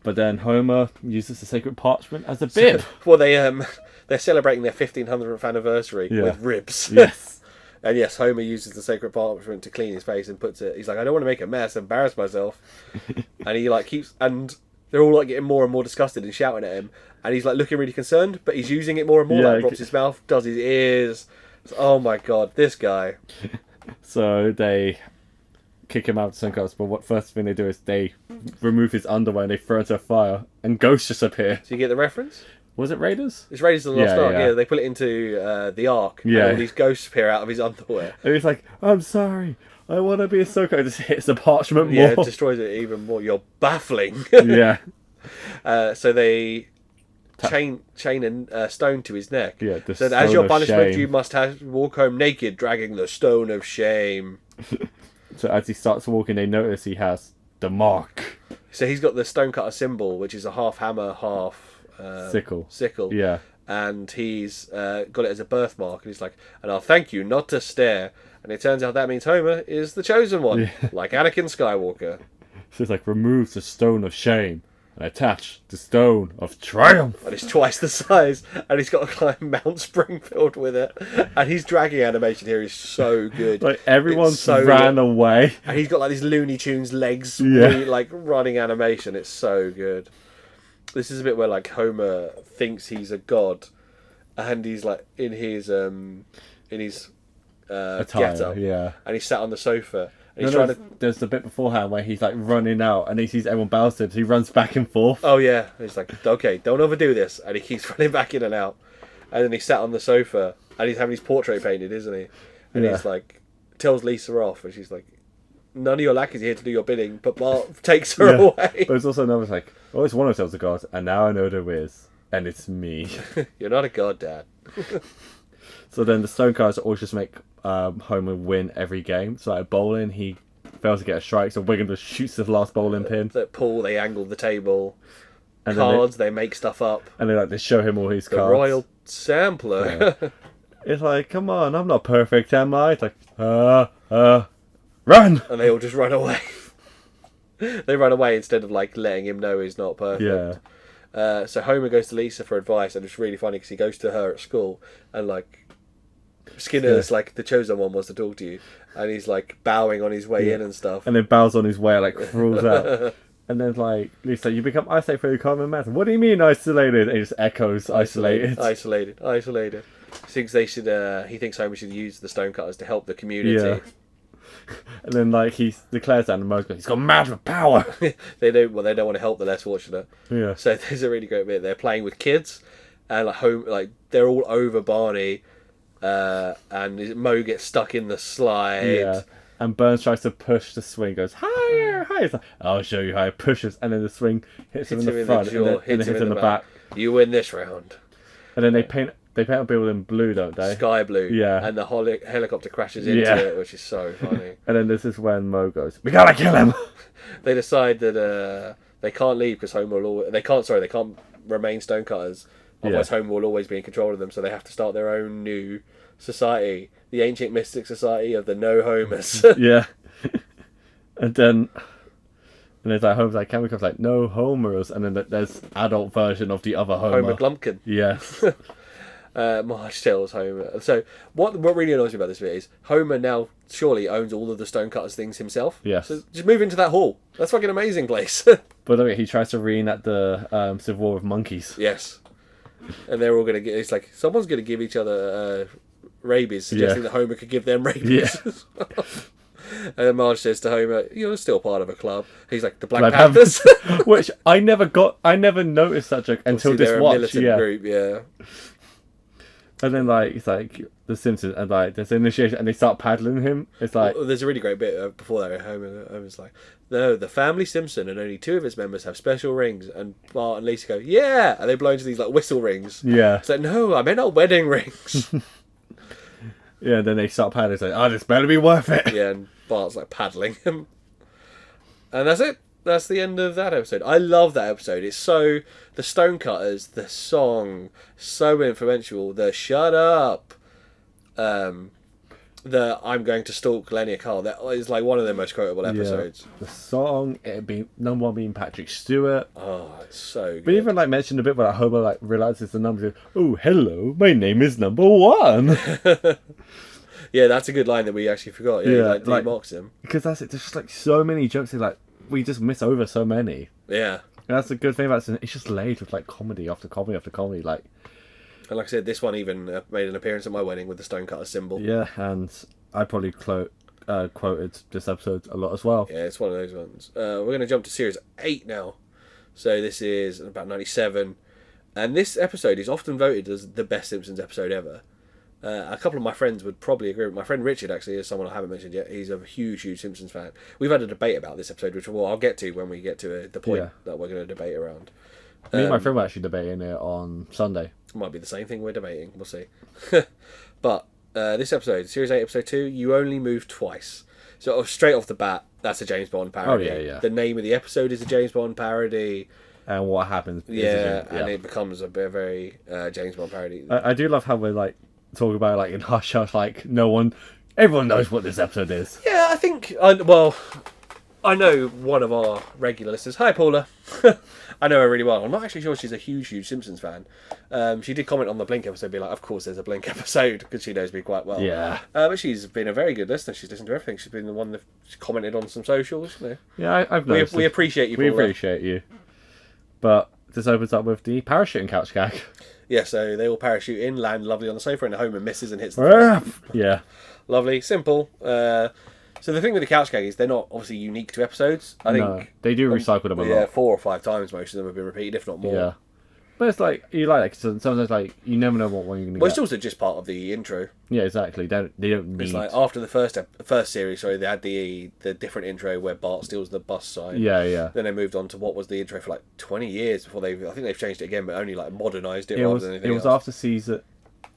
But then Homer uses the sacred parchment as a bib. Well, they're celebrating their 1500th anniversary Yeah. with ribs. Yes. And yes, Homer uses the sacred parchment to clean his face and puts it. He's like, I don't want to make a mess, embarrass myself. And he like keeps, and they're all like getting more and more disgusted and shouting at him. And he's like looking really concerned, but he's using it more and more. Yeah, Like drops his mouth, does his ears. Oh my god, this guy. So they kick him out of the Suncoast, but what first thing they do is they remove his underwear and they throw it into a fire, and ghosts just appear. So you get the reference? Was it Raiders? It's Raiders of the Lost Yeah, Ark. yeah. Yeah, they put it into the Ark. Yeah. And all these ghosts appear out of his underwear. And he's like, I'm sorry, I want to be a Soko. Just hits the parchment Yeah, more. it destroys it even more. You're baffling. Yeah. So they chain a stone to his neck. Yeah, the So that as stone your of punishment, shame. you must walk home naked, dragging the stone of shame. So as he starts walking, they notice he has the mark. So he's got the stonecutter symbol, which is a half hammer, half Sickle. Yeah. And he's got it as a birthmark, and he's like, and I'll thank you not to stare. And it turns out that means Homer is the chosen one, Yeah. like Anakin Skywalker. So it's like, remove the stone of shame and attach the stone of triumph. And it's twice the size, and he's got to climb Mount Springfield with it. And his dragging animation here is so good. Like, everyone It's so ran away. And he's got like these Looney Tunes legs, Yeah. really, like running animation. It's so good. This is a bit where like Homer thinks he's a god, and he's like in his Attire, getup, yeah. and he's sat on the sofa. And he's No, trying to. there's the bit beforehand where he's like running out and he sees everyone bows to him, so he runs back and forth. Oh yeah, and he's like, okay, don't overdo this, and he keeps running back in and out. And then he sat on the sofa, and he's having his portrait painted, isn't he? And Yeah. he's like, tells Lisa off, and she's like, none of your lackeys are here to do your bidding, but Bart takes her Yeah. away. But it's also another like, I always wanted to tell the god, and now I know there is, and it's me. You're not a god, Dad. So then the Stonecars always just make Homer win every game. So like bowling, he fails to get a strike, so Wiggum just shoots the last bowling pin. That Paul, they angle the table. And then Cards, they make stuff up. they show him all his The cards. Royal Sampler. It's like, come on, I'm not perfect, am I? It's like, run! And they all just run away. They run away instead of like letting him know he's not perfect. Yeah. So Homer goes to Lisa for advice, and it's really funny because he goes to her at school and like Skinner's like, the chosen one wants to talk to you, and he's like bowing on his way in and stuff. And then bows on his way, like crawls out. And then like Luke's like, you become isolated for your common matter. What do you mean isolated? And he just echoes isolated. Isolated. He thinks Homer should use the stonecutters to help the community. Yeah. And then like he declares that, and Moe's going, he's got mad with power. They don't want to help the less fortunate. Yeah. So there's a really great bit. They're playing with kids, and like they're all over Barney, and Moe gets stuck in the slide. Yeah. And Burns tries to push the swing, goes higher. He's like, I'll show you how it pushes, and then the swing hits him in the front, and then hits him in the back. You win this round. And then they paint a building blue, don't they? Sky blue. Yeah. And the helicopter crashes into it, which is so funny. And then this is when Moe goes, we gotta kill him. They decide that they can't leave because Homer will they can't remain stonecutters. Otherwise, Homer will always be in control of them. So they have to start their own new society, the Ancient Mystic Society of the No Homers. Yeah. And there's like Homer's like, can we come? Like, no Homers. And then there's adult version of the other Homer. Homer Glumpkin. Yeah. Marge tells Homer. So what really annoys me about this bit is Homer now surely owns all of the stonecutters things himself. Yes. So just move into that hall. That's fucking amazing place. But look, he tries to reenact the Civil War of Monkeys. Yes. And they're all gonna get. It's like someone's gonna give each other rabies, suggesting that Homer could give them rabies. Yeah. And then Marge says to Homer, "You're still part of a club." He's like, "The Black Panthers," which I never noticed that joke until this watch. Militant group, yeah. And then like it's like the Simpsons, and like there's initiation, and they start paddling him. It's like there's a really great bit before that. Homer's like, "No, the family Simpson and only 2 of its members have special rings." And Bart and Lisa go, "Yeah," and they blow into these like whistle rings. Yeah. It's like, "No, I meant our wedding rings." Yeah. And then they start paddling. It's like, "Oh, this better be worth it." Yeah. And Bart's like paddling him, and that's it. That's the end of that episode. I love that episode. It's so the Stonecutters, the song, so influential. The shut up, the I'm going to stalk Lenny Carl. That is like one of the most quotable episodes. Yeah. The song, it be number one being Patrick Stewart. Oh, it's so good. But even like mentioned a bit where like, Homer like realizes the numbers. Oh, hello, my name is number 1. Yeah, that's a good line that we actually forgot. Yeah, he mocks him. Because that's it. There's just like so many jokes. Like we just miss over so many. Yeah, and that's the good thing about it. It's just laid with like comedy after comedy after comedy. Like, and like I said, this one even made an appearance at my wedding with the Stonecutter symbol. Yeah, and I probably quoted this episode a lot as well. Yeah, it's one of those ones. We're going to jump to series 8 now. So this is about 97, and this episode is often voted as the best Simpsons episode ever. A couple of my friends would probably agree. My friend Richard actually is someone I haven't mentioned yet. He's a huge Simpsons fan. We've had a debate about this episode, which I'll get to when we get to the point that we're going to debate around. Me and my friend were actually debating it on Sunday. Might be the same thing we're debating. We'll see. But this episode, Series 8, Episode 2, You Only Move Twice. So straight off the bat, that's a James Bond parody. Oh, yeah. The name of the episode is a James Bond parody. And what happens and it becomes a very James Bond parody. I do love how we're like talk about it, like in hush hush, like everyone knows what this episode is. Yeah, I think I know one of our regular listeners. Hi, Paula. I know her really well. I'm not actually sure she's a huge Simpsons fan. She did comment on the Blink episode, be like, of course there's a Blink episode, because she knows me quite well. Yeah. But she's been a very good listener. She's listened to everything. She's been the one that commented on some socials. You know. Yeah, I've noticed. We appreciate you, Paula. We appreciate you. But this opens up with the parachuting couch gag. Yeah, so they all parachute in, land lovely on the sofa, and Homer misses and hits the floor. Yeah. Lovely, simple. So the thing with the couch gag is they're not obviously unique to episodes. I think they do recycle them a lot. Yeah, 4 or 5 times most of them have been repeated, if not more. Yeah. But it's like, you like that, sometimes like, you never know what one you're going to get. Well, it's also just part of the intro. Yeah, exactly. They don't need... It's like, after the first series, they had the different intro where Bart steals the bus sign. Yeah. Then they moved on to what was the intro for like 20 years before I think they've changed it again, but only like modernised it rather than anything else. It was after season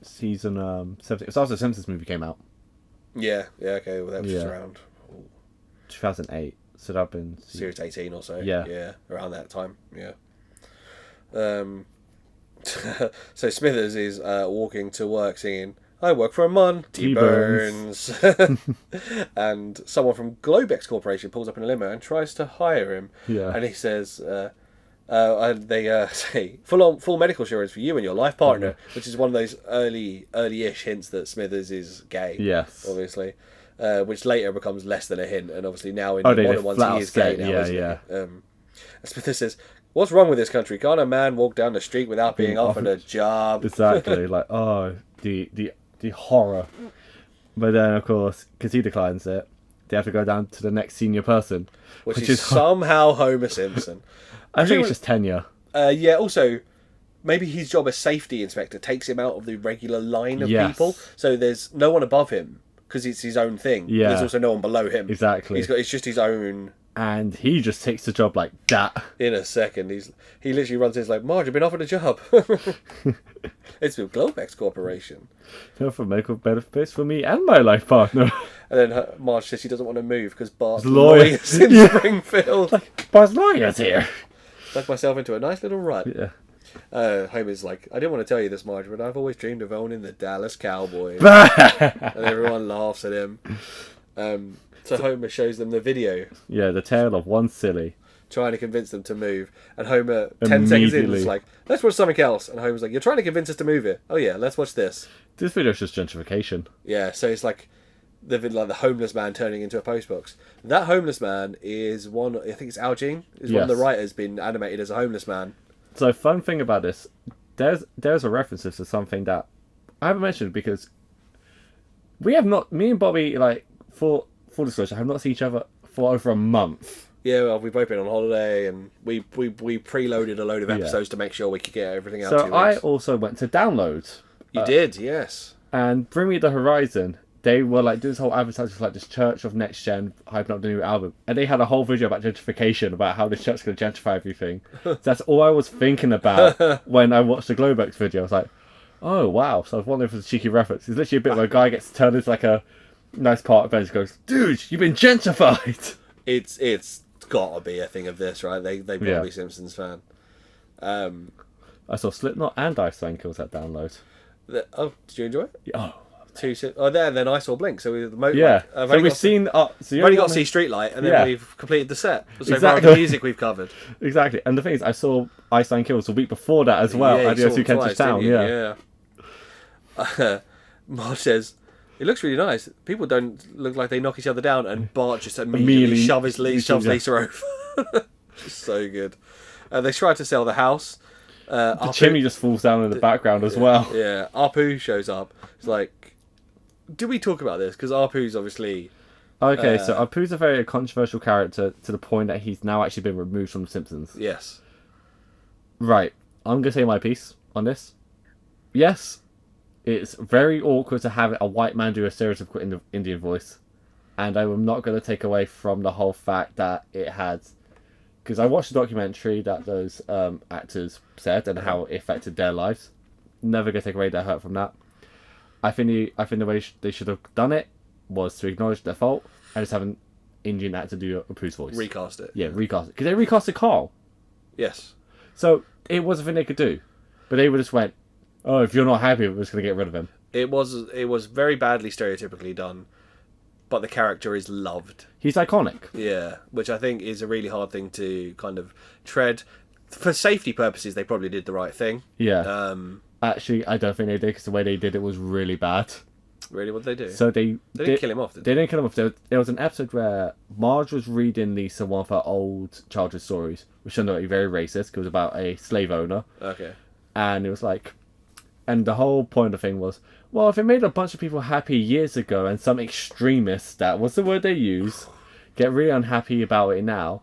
17. It was after the Simpsons movie came out. Yeah, okay, well that was just around... 2008. So that'd been... Series 18 or so. Yeah, around that time, yeah. So Smithers is walking to work singing, I work for a Monty Burns. And someone from Globex Corporation pulls up in a limo and tries to hire him. Yeah. And he says, And they say full medical insurance for you and your life partner, which is one of those early-ish hints that Smithers is gay. Yes. Obviously, which later becomes less than a hint, and obviously now in Oh, the they modern just ones flat he out is gay say, now. yeah, Isn't yeah. He? Smithers says, "What's wrong with this country? Can't a man walk down the street without being offered a job?" Exactly. Like, oh, the horror. But then, of course, because he declines it, they have to go down to the next senior person, which is somehow Homer Simpson. I think it's just tenure. Yeah. Also, maybe his job as safety inspector takes him out of the regular line of people. So there's no one above him because it's his own thing. Yeah. There's also no one below him. Exactly. It's just his own. And he just takes the job like that. In a second, he literally runs in like, "Marge, I've been offered a job." It's with Globex Corporation. No, for medical benefits for me and my life partner. And then Marge says she doesn't want to move because Bart's lawyer. lawyer's in Springfield. Bart's lawyer's here. Dug myself into a nice little rut. Yeah. Homer's like, "I didn't want to tell you this, Marge, but I've always dreamed of owning the Dallas Cowboys." And everyone laughs at him. So Homer shows them the video. Yeah, the tale of one silly. Trying to convince them to move. And Homer, 10 seconds in, is like, "Let's watch something else." And Homer's like, "You're trying to convince us to move it. Oh yeah, let's watch this." This video's just gentrification. Yeah, so it's like the homeless man turning into a postbox. That homeless man is one, I think it's Al Jean, is one of the writers been animated as a homeless man. So fun thing about this, there's a reference to something that I haven't mentioned because we have not, me and Bobby, like, for full disclosure, have not seen each other for over a month. Yeah, well, we've both been on holiday and we preloaded a load of episodes to make sure we could get everything out. So 2 weeks. I also went to download. You did, yes. And Bring Me the Horizon, they were like doing this whole advertising for like this Church of Next Gen hyping up the new album, and they had a whole video about gentrification, about how this church's going to gentrify everything. So that's all I was thinking about when I watched the Globex video. I was like, oh wow. So I was wondering if it was a cheeky reference. It's literally a bit where a guy gets turned into like a nice part of it and goes, "Dude, you've been gentrified." It's got to be a thing of this, right? They've got to be Simpsons fan. I saw Slipknot and Ice Ankles at download. Did you enjoy it? Oh. Then I saw Blink. So we've so we've seen. You've only got to see Streetlight, and then we've completed the set. So exactly. far, the music we've covered. Exactly, and the thing is, I saw Ice Kills the week before that as well. I did see Kentish Town. Yeah. Marge says, "It looks really nice. People don't look like they knock each other down," and Bart just immediately shoves Lisa over. So good. They try to sell the house. The chimney just falls down in the background as well. Yeah, Apu shows up. It's like, did we talk about this? Because Apu's obviously... Okay, so Apu's a very controversial character to the point that he's now actually been removed from The Simpsons. Yes. Right, I'm going to say my piece on this. Yes, it's very awkward to have a white man do a stereotypical Indian voice. And I am not going to take away from the whole fact that it had... Because I watched the documentary that those actors said and how it affected their lives. Never going to take away their hurt from that. I think the way they should have done it was to acknowledge their fault and just have an Indian actor do Apu's voice. Recast it. Yeah, recast it. Because they recasted Carl. Yes. So it was a thing they could do. But they would just went, "Oh, if you're not happy, we're just going to get rid of him." It was very badly stereotypically done. But the character is loved. He's iconic. Yeah, which I think is a really hard thing to kind of tread. For safety purposes, they probably did the right thing. Yeah. Actually, I don't think they did, because the way they did it was really bad. Really? What did they do? So they didn't kill him off, did they? They didn't kill him off. There was an episode where Marge was reading Lisa one of her old childhood stories, which turned out to be very racist, because it was about a slave owner. Okay. And it was like... And the whole point of the thing was, well, if it made a bunch of people happy years ago and some extremists, that was the word they use, get really unhappy about it now,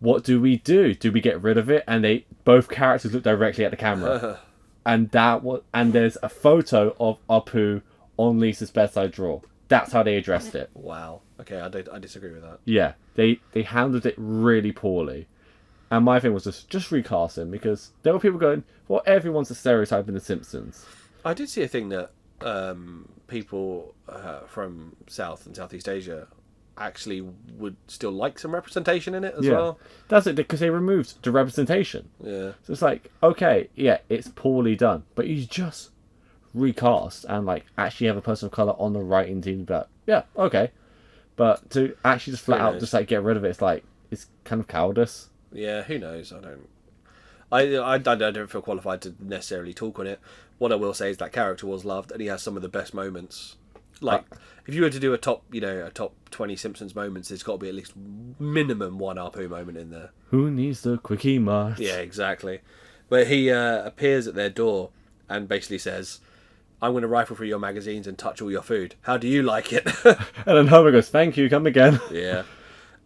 what do we do? Do we get rid of it? And both characters look directly at the camera. And there's a photo of Apu on Lisa's bedside drawer. That's how they addressed it. Wow. Okay, I disagree with that. Yeah, they handled it really poorly. And my thing was just recast him, because there were people going, well, everyone's a stereotype in The Simpsons. I did see a thing that people from South and Southeast Asia actually would still like some representation in it as well. That's it, because they removed the representation. Yeah. So it's like, okay, yeah, it's poorly done, but you just recast and like actually have a person of colour on the writing team. But yeah, okay, but to actually just flat out just like get rid of it, it's like, it's kind of cowardice. Yeah, who knows? I don't feel qualified to necessarily talk on it. What I will say is that character was loved, and he has some of the best moments. Like, if you were to do a top 20 Simpsons moments, there's got to be at least minimum one Apu moment in there. Who needs the quickie mart? Yeah, exactly. But he appears at their door and basically says, "I'm going to rifle through your magazines and touch all your food. How do you like it?" And then Homer goes, "Thank you, come again." Yeah.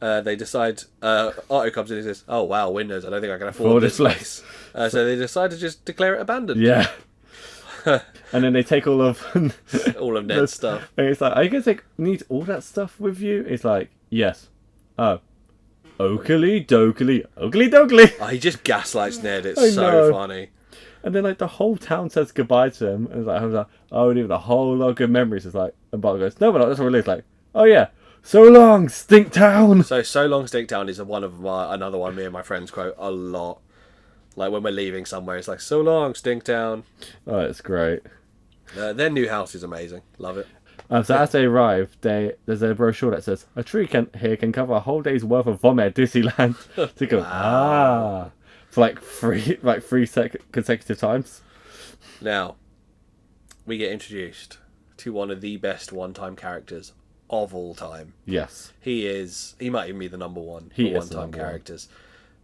They decide, Otto comes in and says, "Oh wow, Windows, I don't think I can afford this place." So they decide to just declare it abandoned. Yeah. And then they take all of Ned's stuff. And it's like, "Are you going to need all that stuff with you?" It's like, "Yes." Oh. Oakley dokley. Oakley dokley. Oh, he just gaslights Ned. It's I so know. funny. And then like the whole town says goodbye to him. And it's like, Homer's like, "Oh, we have a whole lot of good memories." It's like, and Bart goes, "No, we're not. That's what it is." Like, "Oh yeah. So long, Stink Town." So long, Stinktown is another one me and my friends quote a lot. Like when we're leaving somewhere, it's like, "So long, Stinktown." Oh, it's great. Their new house is amazing. Love it. So as they arrive, there's a brochure that says a tree here can cover a whole day's worth of vomit at Disneyland. To go for like three consecutive times. Now, we get introduced to one of the best one-time characters of all time. Yes, He might even be the number one He for is the one-time number characters.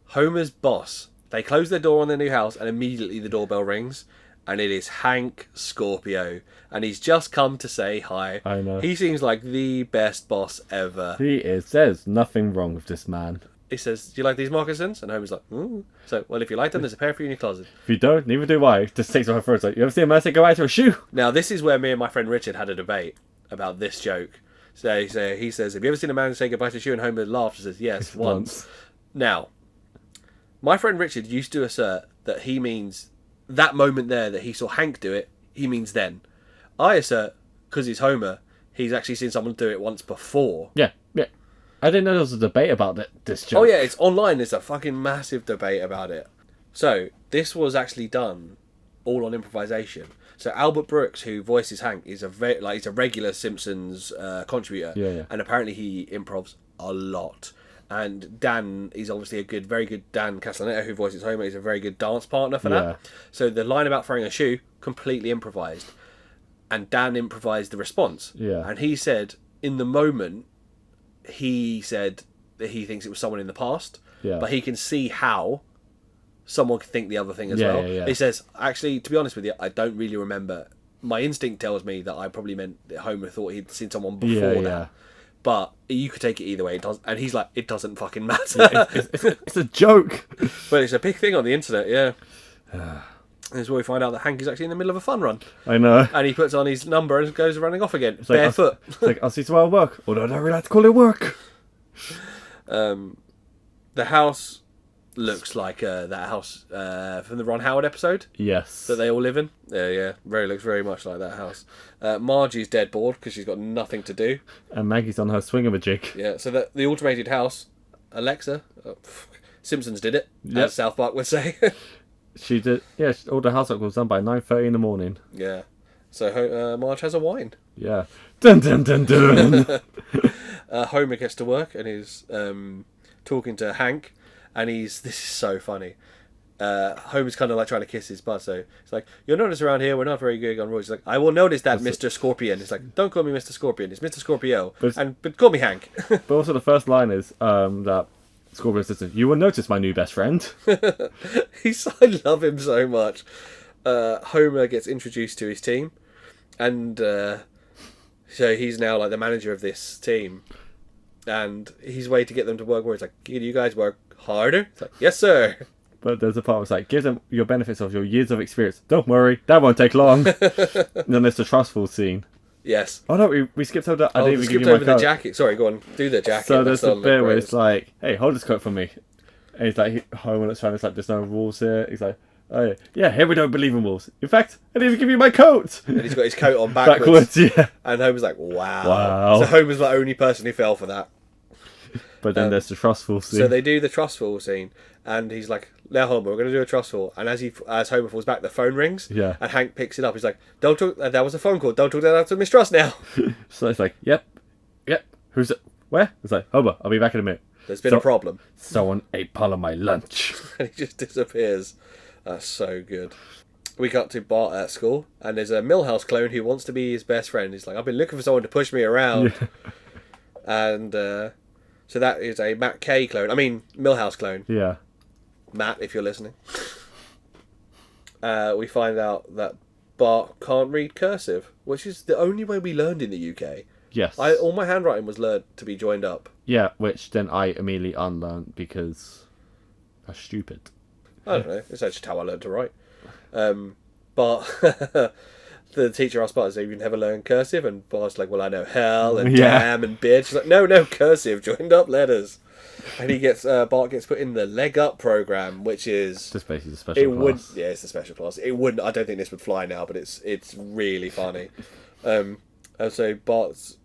Homer's boss. They close their door on their new house, and immediately the doorbell rings, and it is Hank Scorpio, and he's just come to say hi. I know. He seems like the best boss ever. he is. There's nothing wrong with this man. He says, "Do you like these moccasins?" And Homer's like, "Ooh." So, well, if you like them, there's a pair for you in your closet. If you don't, neither do I. Just takes off her first. Like, you ever see a man say goodbye to a shoe? Now, this is where me and my friend Richard had a debate about this joke. So he says, "Have you ever seen a man say goodbye to a shoe?" And Homer laughs and says, "Yes, once." Now, my friend Richard used to assert that he means that moment there that he saw Hank do it, he means then. I assert, because he's Homer, he's actually seen someone do it once before. Yeah. I didn't know there was a debate about this joke. Oh yeah, it's online. There's a fucking massive debate about it. So, this was actually done all on improvisation. So Albert Brooks, who voices Hank, is he's a regular Simpsons contributor. Yeah. And apparently he improvs a lot. And Dan is obviously very good Dan Castellaneta, who voices Homer, is a very good dance partner for that. So the line about throwing a shoe, completely improvised. And Dan improvised the response. Yeah. And he said, in the moment, he said that he thinks it was someone in the past. Yeah. But he can see how someone could think the other thing as well. Yeah. He says, actually, to be honest with you, I don't really remember. My instinct tells me that I probably meant that Homer thought he'd seen someone before that. But you could take it either way. It does, and he's like, it doesn't fucking matter. It's a joke. But it's a big thing on the internet, yeah. This is where we find out that Hank is actually in the middle of a fun run. I know. And he puts on his number and goes running off again, It's like, barefoot. It's like, I'll see you tomorrow at work. Although I don't really like to call it work. The house looks like that house from the Ron Howard episode Yes. that they all live in. Yeah. Looks very much like that house. Margie's dead bored because she's got nothing to do. And Maggie's on her swingamajig. Yeah, so the automated house, Alexa, Simpsons did it, Yep. as South Park would say. She did. Yeah, all the housework was done by 9:30 in the morning. Yeah. So Marge has a wine. Yeah. Dun dun dun dun. Homer gets to work and is talking to Hank, and this is so funny. Homer's kind of like trying to kiss his butt, so it's like, "You'll notice around here we're not very good on roads." He's like, "I will notice that, Mr. Scorpion." It's like, "Don't call me Mr. Scorpion, it's Mr. Scorpio, but call me Hank." But also the first line is that Scorpio says, "You will notice my new best friend." I love him so much. Homer gets introduced to his team, and so he's now like the manager of this team, and his way to get them to work more is like, "Can you guys work harder?" It's like, "Yes, sir." But there's a part where it's like, give them your benefits of your years of experience. Don't worry, that won't take long. And then there's the trustful scene. Yes. Oh no, we skipped over that. I didn't We even give skipped you my over the coat. jacket. Sorry, go on. Do the jacket. So there's That's the the bit where greatest. it's like, "Hey, hold this coat for me." And he's like, Homer looks around, it's like, "There's no rules here." He's like, "Oh yeah, here we don't believe in rules. In fact, I didn't even give you my coat." And he's got his coat on backwards. Yeah. And Homer's like, wow. Wow. So Homer's the only person who fell for that. But then there's the trustful scene. So they do the trustful scene, and he's like, "Now, Homer, we're going to do a trustful." And as Homer falls back, the phone rings. Yeah. And Hank picks it up. He's like, "Don't talk. That was a phone call. Don't talk that out to Mistrust now." So it's like, yep. Who's it? Where? It's like, "Homer, I'll be back in a minute." There's been a problem. Someone ate part of my lunch. And he just disappears. That's so good. We got to Bart at school, and there's a Milhouse clone who wants to be his best friend. He's like, I've been looking for someone to push me around. Yeah. And so that is a Matt K clone. I mean, Milhouse clone. Yeah. Matt, if you're listening. We find out that Bart can't read cursive, which is the only way we learned in the UK. Yes. All my handwriting was learned to be joined up. Yeah, which then I immediately unlearned because that's stupid. I don't know. It's just how I learned to write. But the teacher asked Bart, "Have you never learned cursive?" And Bart's like, "Well, I know hell and damn and bitch." She's like, "No, cursive, joined up letters." And Bart gets put in the leg up program, which is Just basically a special class. It's a special class. It wouldn't. I don't think this would fly now, but it's really funny. And so Bart's.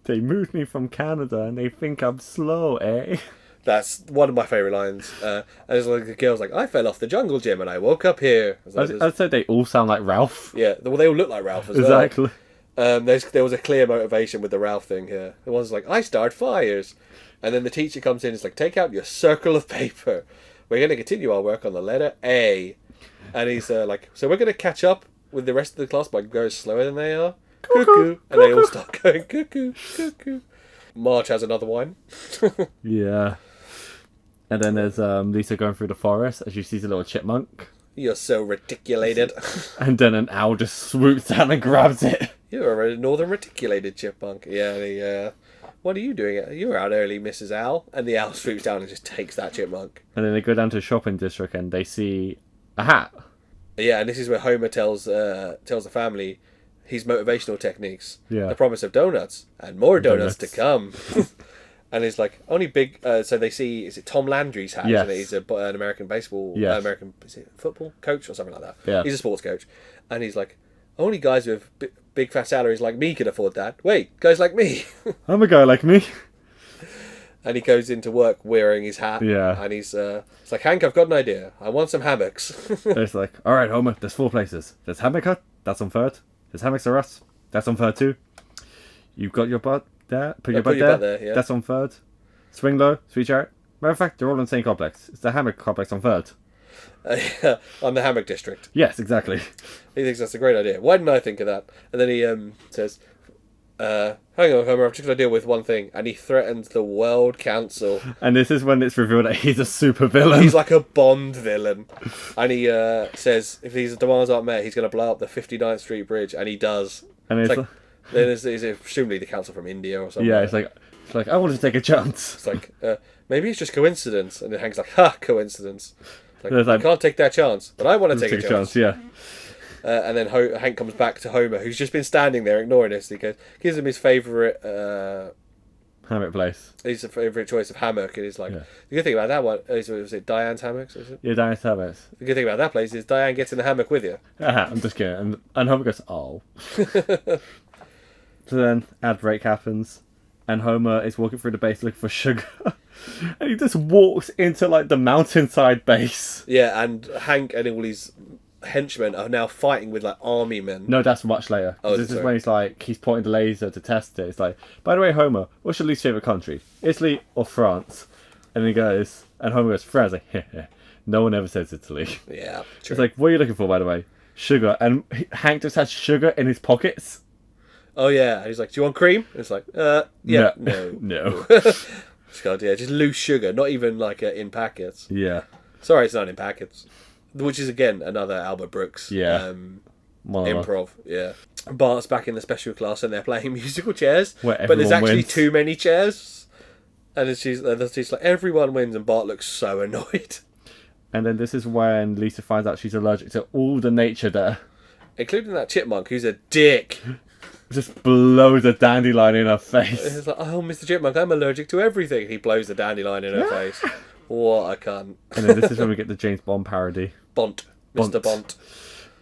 They moved me from Canada and they think I'm slow, eh? That's one of my favourite lines. And it's like the girl's like, "I fell off the jungle gym and I woke up here." I'd say they all sound like Ralph. Yeah, well, they all look like Ralph as Exactly. well. There was a clear motivation with the Ralph thing here. The one's like, "I start fires." And then the teacher comes in and is like, "Take out your circle of paper. We're going to continue our work on the letter A." And he's like, "So we're going to catch up with the rest of the class by going slower than they are." Cuckoo. And they all start going, cuckoo, cuckoo. Marge has another one. Yeah. And then there's Lisa going through the forest as she sees a little chipmunk. "You're so reticulated." And then an owl just swoops down and grabs it. "You're a northern reticulated chipmunk." Yeah, "What are you doing? You're out early, Mrs. Owl." And the owl swoops down and just takes that chipmunk. And then they go down to a shopping district and they see a hat. Yeah, and this is where Homer tells the family his motivational techniques. Yeah. The promise of donuts and more donuts to come. And it's like, only big... so they see... Is it Tom Landry's hat? Yes. Isn't it? He's an American baseball... Yes. Is it football coach or something like that? Yeah. He's a sports coach. And he's like, only guys with big fat salaries like me can afford that. Wait, guys like me. I'm a guy like me. And he goes into work wearing his hat. Yeah. And he's it's like, "Hank, I've got an idea. I want some hammocks." It's like, all right, Homer, there's 4 places. There's Hammock Hut, that's on 3rd. There's Hammocks R Us, that's on 3rd too. You've got your butt there, put your butt there, yeah. That's on 3rd. Swing Low, Sweet Chariot. Matter of fact, they're all in the same complex. It's the Hammock complex on 3rd. On the hammock district. Yes, exactly. He thinks that's a great idea. Why didn't I think of that? And then he says, "Hang on, Homer, I've just got to deal with one thing." And he threatens the World Council. And this is when it's revealed that he's a super villain. He's like a Bond villain. And he says if these demands aren't met, he's going to blow up the 59th Street Bridge. And he does. And it's like, then there's presumably the council from India or something. yeah, it's like I wanted to take a chance. It's like, maybe it's just coincidence. And then Hank's like, "Ha, coincidence." It's like, Like, "You can't take that chance, but I want to take a chance." Yeah. And then Hank comes back to Homer, who's just been standing there ignoring us. He gives him his favourite Hammock place. his favourite choice of hammock, and he's like, Yeah. the good thing about that one was it Diane's hammocks? Was it? Yeah, Diane's Hammocks. The good thing about that place is Diane gets in the hammock with you. I'm just kidding. And Homer goes, oh. So then ad break happens, and Homer is walking through the base looking for sugar, and he just walks into like the mountainside base. Yeah, and Hank and all his henchmen are now fighting with like army men. No, that's much later. Oh, This is sorry. when he's pointing the laser to test it. It's like, by the way, Homer, what's your least favourite country? Italy or France? And he goes, and Homer goes, France. Like, heh. No one ever says Italy. Yeah, true. It's like, what are you looking for, by the way? Sugar. And Hank just has sugar in his pockets. Oh yeah, and he's like, "Do you want cream?" And it's like, yeah, no. No. God, yeah, just loose sugar, not even like in packets. Yeah. Sorry, it's not in packets. Which is again another Albert Brooks. Yeah. Improv. Yeah. Bart's back in the special class and they're playing musical chairs, Where but there's everyone actually wins. too many chairs. And she's like, everyone wins, and Bart looks so annoyed. And then this is when Lisa finds out she's allergic to all the nature there. Including that chipmunk who's a dick. Just blows a dandelion in her face. It's like, "Oh, Mr. Chipmunk, I'm allergic to everything." He blows the dandelion in her face. What a cunt. And then this is when we get the James Bond parody. Bont. Mr. Bont.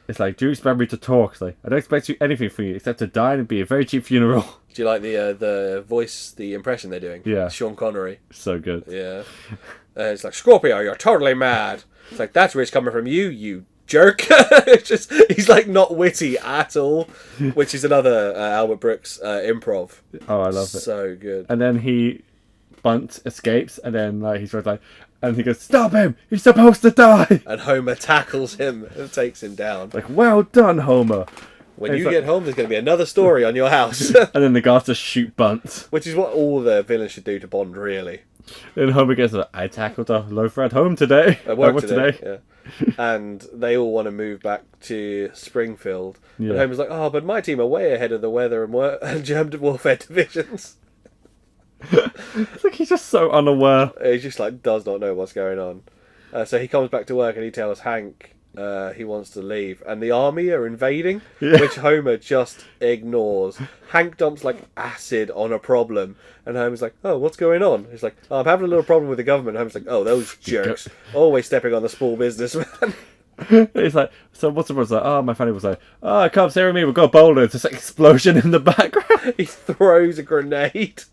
It's like, do you expect me to talk? It's like, I don't expect anything from you except to die and be a very cheap funeral. Do you like the voice, the impression they're doing? Yeah. Sean Connery. So good. Yeah. It's like, "Scorpio, you're totally mad." It's like, "That's rich coming from you, you jerk." It's just, he's like not witty at all, which is another Albert Brooks improv. Oh, I love it. So good. And then he Bunt escapes, and then he's like, and he goes, "Stop him! He's supposed to die!" And Homer tackles him and takes him down. Like, well done, Homer. When you get home, there's going to be another story on your house. And then the guards just shoot Bunt. Which is what all the villains should do to Bond, really. And Homer gets like, "I tackled a loafer at home today. At work today. Yeah. And they all want to move back to Springfield. Yeah. And Homer's like, "Oh, but my team are way ahead of the weather and germ warfare divisions." It's like he's just so unaware. He just like does not know what's going on. So he comes back to work and he tells Hank he wants to leave, and the army are invading, which Homer just ignores. Hank dumps like acid on a problem, and Homer's like, "Oh, what's going on?" He's like, "Oh, I'm having a little problem with the government." Homer's like, "Oh, those jerks, always stepping on the small businessman." It's like, so what's the problem? It's like, oh, my family was like, "Oh, come stay with me, we've got a bowler." There's this explosion in the background. He throws a grenade.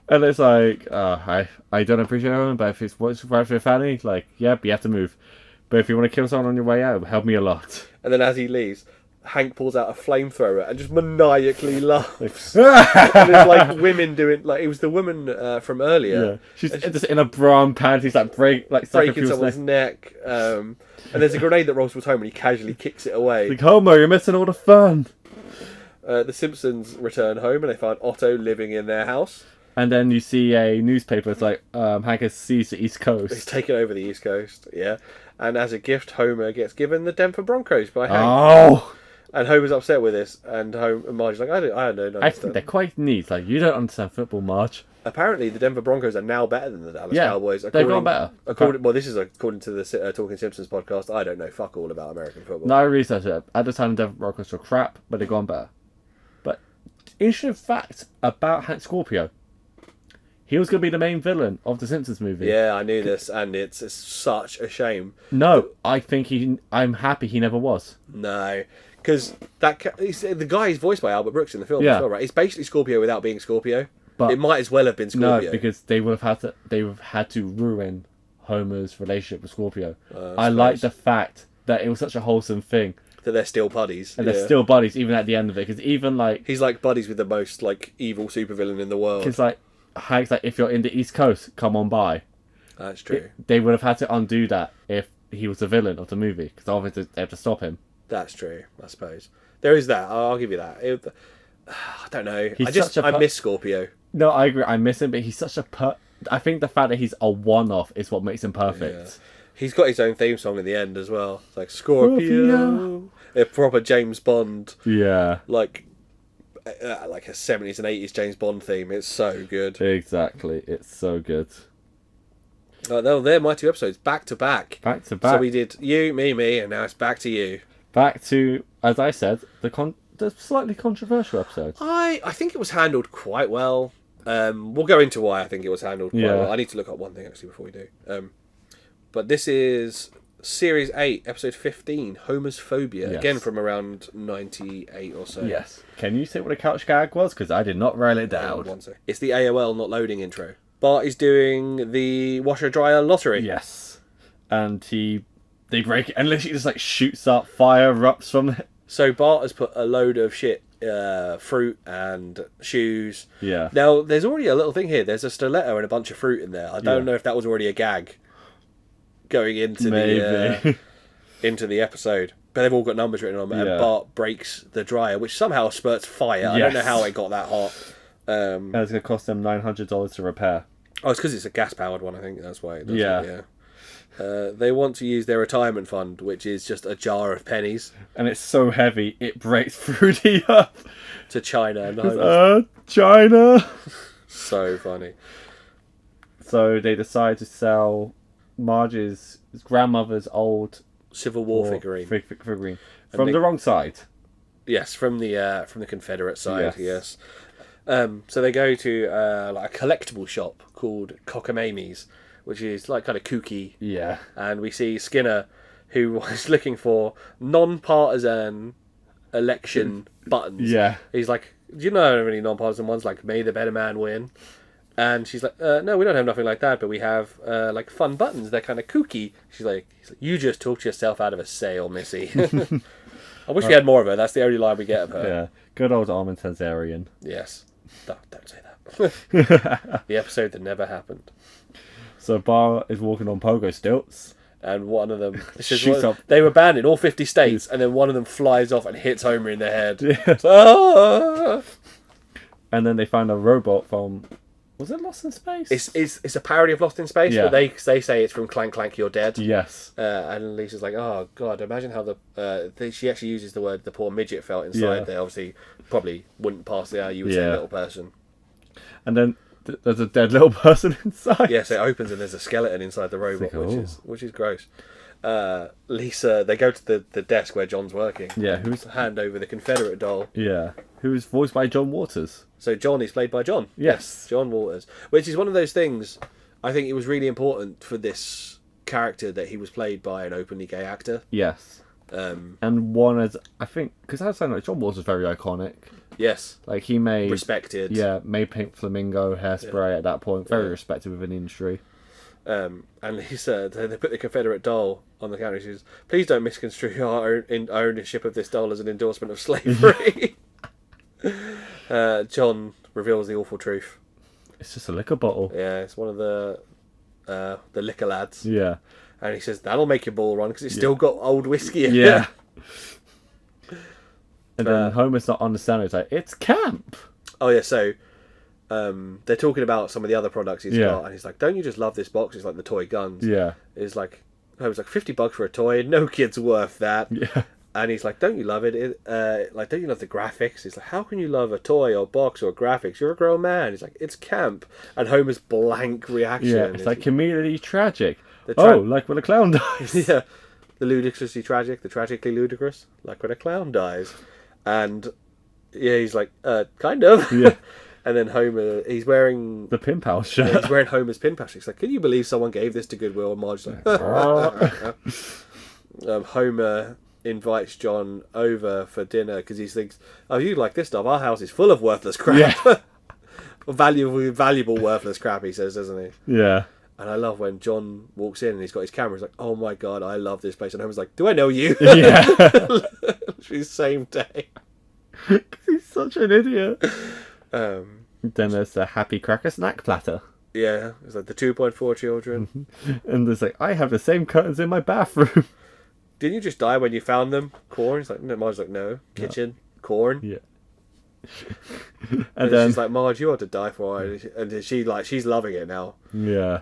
And it's like, I don't appreciate it, but if it's what's right for your family, like, yep, you have to move. But if you want to kill someone on your way out, help me a lot. And then as he leaves, Hank pulls out a flamethrower and just maniacally laughs. Like, And it's like women doing, like, it was the woman from earlier. yeah. She's just in a bra and panties, like breaking someone's neck. And there's a grenade that rolls towards Homer and he casually kicks it away. Like, Homer, you're missing all the fun. The Simpsons return home and they find Otto living in their house. And then you see a newspaper. It's like Hank has seized the East Coast. He's taken over the East Coast, yeah. And as a gift, Homer gets given the Denver Broncos by Hank. Oh! And Homer's upset with this, and Marge's like, I don't know. I think they're quite neat. Like, you don't understand football, Marge. Apparently, the Denver Broncos are now better than the Dallas Cowboys. They've gone better. Well, this is according to the Talking Simpsons podcast. I don't know fuck all about American football. No, I researched it. At the time, the Denver Broncos were crap, but they've gone better. But interesting fact about Hank Scorpio. He was going to be the main villain of the Simpsons movie. Yeah, I knew this, and it's such a shame. No, I think I'm happy he never was. No, because the guy is voiced by Albert Brooks in the film as well, right? He's basically Scorpio without being Scorpio. But it might as well have been Scorpio. No, because they would have had to ruin Homer's relationship with Scorpio. I like the fact that it was such a wholesome thing. That they're still buddies. And they're still buddies even at the end of it. Because even like... He's like buddies with the most like evil supervillain in the world. Because like, Hank's like, if you're in the East Coast, come on by. That's true. They would have had to undo that if he was the villain of the movie. Because obviously they have to stop him. That's true, I suppose. There is that. I'll give you that. I don't know. I miss Scorpio. No, I agree. I miss him, but he's such a... I think the fact that he's a one-off is what makes him perfect. Yeah. He's got his own theme song at the end as well. It's like, Scorpio. A proper James Bond. Yeah. Like a 70s and 80s James Bond theme. It's so good. Exactly. It's so good. They're my two episodes, back to back. Back to back. So we did you, me, and now it's back to you. Back to, as I said, the slightly controversial episode. I think it was handled quite well. We'll go into why I think it was handled quite well. I need to look up one thing actually before we do. But this is Series 8, Episode 15, Homer's Phobia. Yes. Again from around 98 or so. Yes. Can you say what a couch gag was? Because I did not write it down. It's the AOL not loading intro. Bart is doing the washer-dryer lottery. Yes. And they break it and literally just like shoots up, fire erupts from it. So Bart has put a load of shit, fruit and shoes. Yeah. Now, there's already a little thing here. There's a stiletto and a bunch of fruit in there. I don't know if that was already a gag going into the episode. But they've all got numbers written on them. And Bart breaks the dryer, which somehow spurts fire. Yes. I don't know how it got that hot. And it's going to cost them $900 to repair. Oh, it's because it's a gas-powered one, I think. That's why it does it, yeah. They want to use their retirement fund, which is just a jar of pennies. And it's so heavy, it breaks through the earth. To China. And China! So funny. So they decide to sell Marge's grandmother's old Civil War figurine. From the wrong side. Yes, from the Confederate side, yes. So they go to like a collectible shop called Cockamamie's, which is like kind of kooky. Yeah. And we see Skinner, who was looking for non-partisan election buttons. Yeah. He's like, do you know any non-partisan ones? Like, may the better man win. And she's like, no, we don't have nothing like that, but we have like fun buttons. They're kind of kooky. He's like, you just talked yourself out of a sale, Missy. I wish we had more of her. That's the only line we get of her. Yeah. Good old Armin Tazarian. Yes. Don't say that. The episode that never happened. So Bar is walking on pogo stilts. And one of them Shoots up. They were banned in all 50 states, and then one of them flies off and hits Homer in the head. Yeah. Ah! And then they find a robot from... Was it Lost in Space? It's a parody of Lost in Space, Yeah. but they say it's from Clank Clank You're Dead. Yes. And Lisa's like, oh god, imagine how she actually uses the word the poor midget felt inside. Yeah. They obviously probably wouldn't pass the you would say Yeah. little person. And then there's a dead little person inside. Yes, it opens and there's a skeleton inside the robot, like, which is gross. Lisa, they go to the desk where John's working. Yeah, Hand over the Confederate doll. Yeah. Who's voiced by John Waters. So John is played by John. Yes. John Waters. Which is one of those things, I think it was really important for this character that he was played by an openly gay actor. Yes. And one as, I think, because I was saying, like, John Waters is very iconic. Yes. Like, he made... Respected. Yeah, made Pink Flamingo, Hairspray at that point. Very respected within the industry. And Lisa, they put the Confederate doll on the counter. She says, please don't misconstrue our ownership of this doll as an endorsement of slavery. John reveals the awful truth. It's just a liquor bottle. Yeah, it's one of the liquor lads. Yeah. And he says, that'll make your ball run because it's still got old whiskey in Yeah. it. And then Homer's not understanding. It's like, it's camp. Oh, yeah, so they're talking about some of the other products he's Yeah. got. And he's like, don't you just love this box? It's like the toy guns. Yeah. It's like, Homer's like, $50 for a toy. No kid's worth that. Yeah. And he's like, don't you love it? Like, don't you love the graphics? He's like, how can you love a toy or box or graphics? You're a grown man. He's like, it's camp. And Homer's blank reaction. Yeah, it's like comedically tragic. The Like when a clown dies. Yeah. The ludicrously tragic, the tragically ludicrous, like when a clown dies. And yeah, he's like, kind of. Yeah. And then Homer, he's wearing The Pimp House shirt. he's wearing Homer's pin patch. He's like, can you believe someone gave this to Goodwill? And Marge's like, Homer invites John over for dinner because he thinks, oh, you like this stuff? Our house is full of worthless crap. Yeah. valuable worthless crap, he says, doesn't he? Yeah. And I love when John walks in and he's got his camera. He's like, oh my god, I love this place. And Homer's like, do I know you? Yeah. Literally same day. He's such an idiot. Um, Then there's the Happy Cracker snack platter. yeah, it's like the 2.4 children. And there's like, I have the same curtains in my bathroom. Didn't you just die when you found them? Corn? He's like, no. Marge's like, no. Kitchen? Corn? Yeah. And then she's like, Marge, you ought to die for it. And she's loving it now. yeah.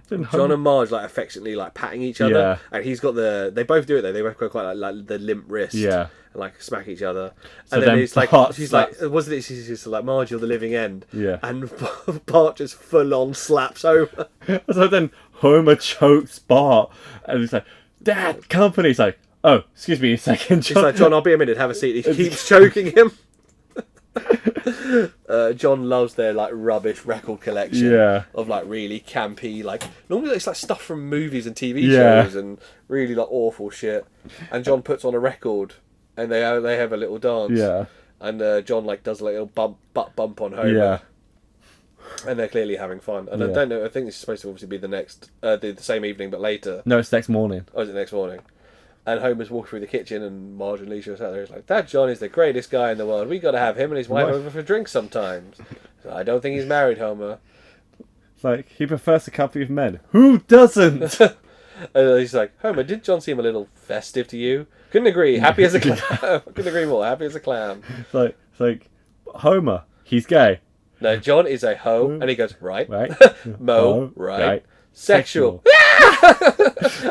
Then John and Marge like affectionately like patting each other, Yeah. and he's got they both do it though. They both got quite like the limp wrist, Yeah. and like smack each other. So And then then it's like Bart she's slaps- like, wasn't it? She's just like, Marge, you're the living end. Yeah. And Bart just full on slaps Homer. So then Homer chokes Bart, and he's like, Dad, company. He's like, oh, excuse me a second, She's John. like, John, I'll be a minute. Have a seat. He keeps choking him. John loves their like rubbish record collection Yeah. of like really campy, like normally it's like stuff from movies and TV Yeah. shows and really like awful shit. And John puts on a record and they have a little dance. Yeah. And John like does like a little butt bump on Homer. Yeah. And they're clearly having fun. And I Yeah. don't know. I think this is supposed to obviously be the next, the same evening but later. No, it's next morning. Or is it next morning? And Homer's walking through the kitchen, and Marge and Lisa are sat there. He's like, "That John is the greatest guy in the world. We got to have him and his wife What? over for drinks sometimes." So, I don't think he's married, Homer. It's like, he prefers a company of men. Who doesn't? And he's like, "Homer, did John seem a little festive to you?" Couldn't agree. Happy as a clam. Couldn't agree more. Happy as a clam. It's like, Homer, he's gay. No, John is a hoe, and he goes right, Right? Mo, Oh, right, sexual. Sexual.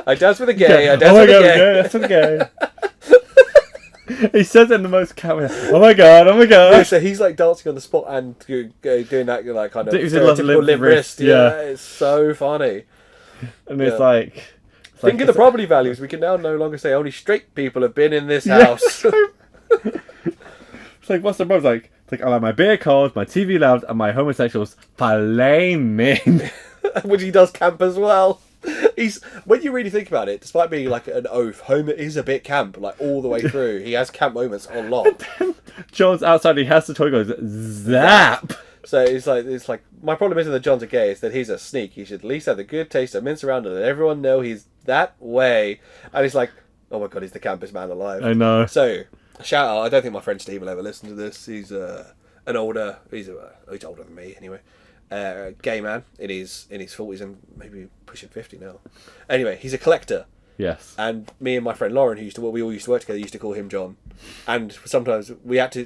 I dance with a gay. I dance Oh my with a god, gay. that's okay. He says it in the most camera. Oh my god, oh my Yeah, god. so he's like dancing on the spot and doing that like kind of He's in love with stereotypical limp wrist. yeah. Yeah, it's so funny. And it's Yeah. like... It's Think like, of the property values. We can now no longer say only straight people have been in this Yeah. house. It's like, what's the problem? It's like, I like my beer cold, my TV loud, and my homosexuals flaming. Which he does camp as well. He's when you really think about it, despite being like an oaf, Homer is a bit camp, like all the way through. He has camp moments a lot. John's outside, he has the toy, goes, zap! So it's like my problem isn't that John's a gay, it's that he's a sneak. He should at least have the good taste of mince around and let everyone know he's that way. And he's like, oh my god, he's the campest man alive. I know. So, shout out, I don't think my friend Steve will ever listen to this. He's an older. He's older than me anyway. Gay man in his 40s and maybe pushing 50 now. Anyway, he's a collector. Yes. And me and my friend Lauren, we all used to work together, used to call him John. And sometimes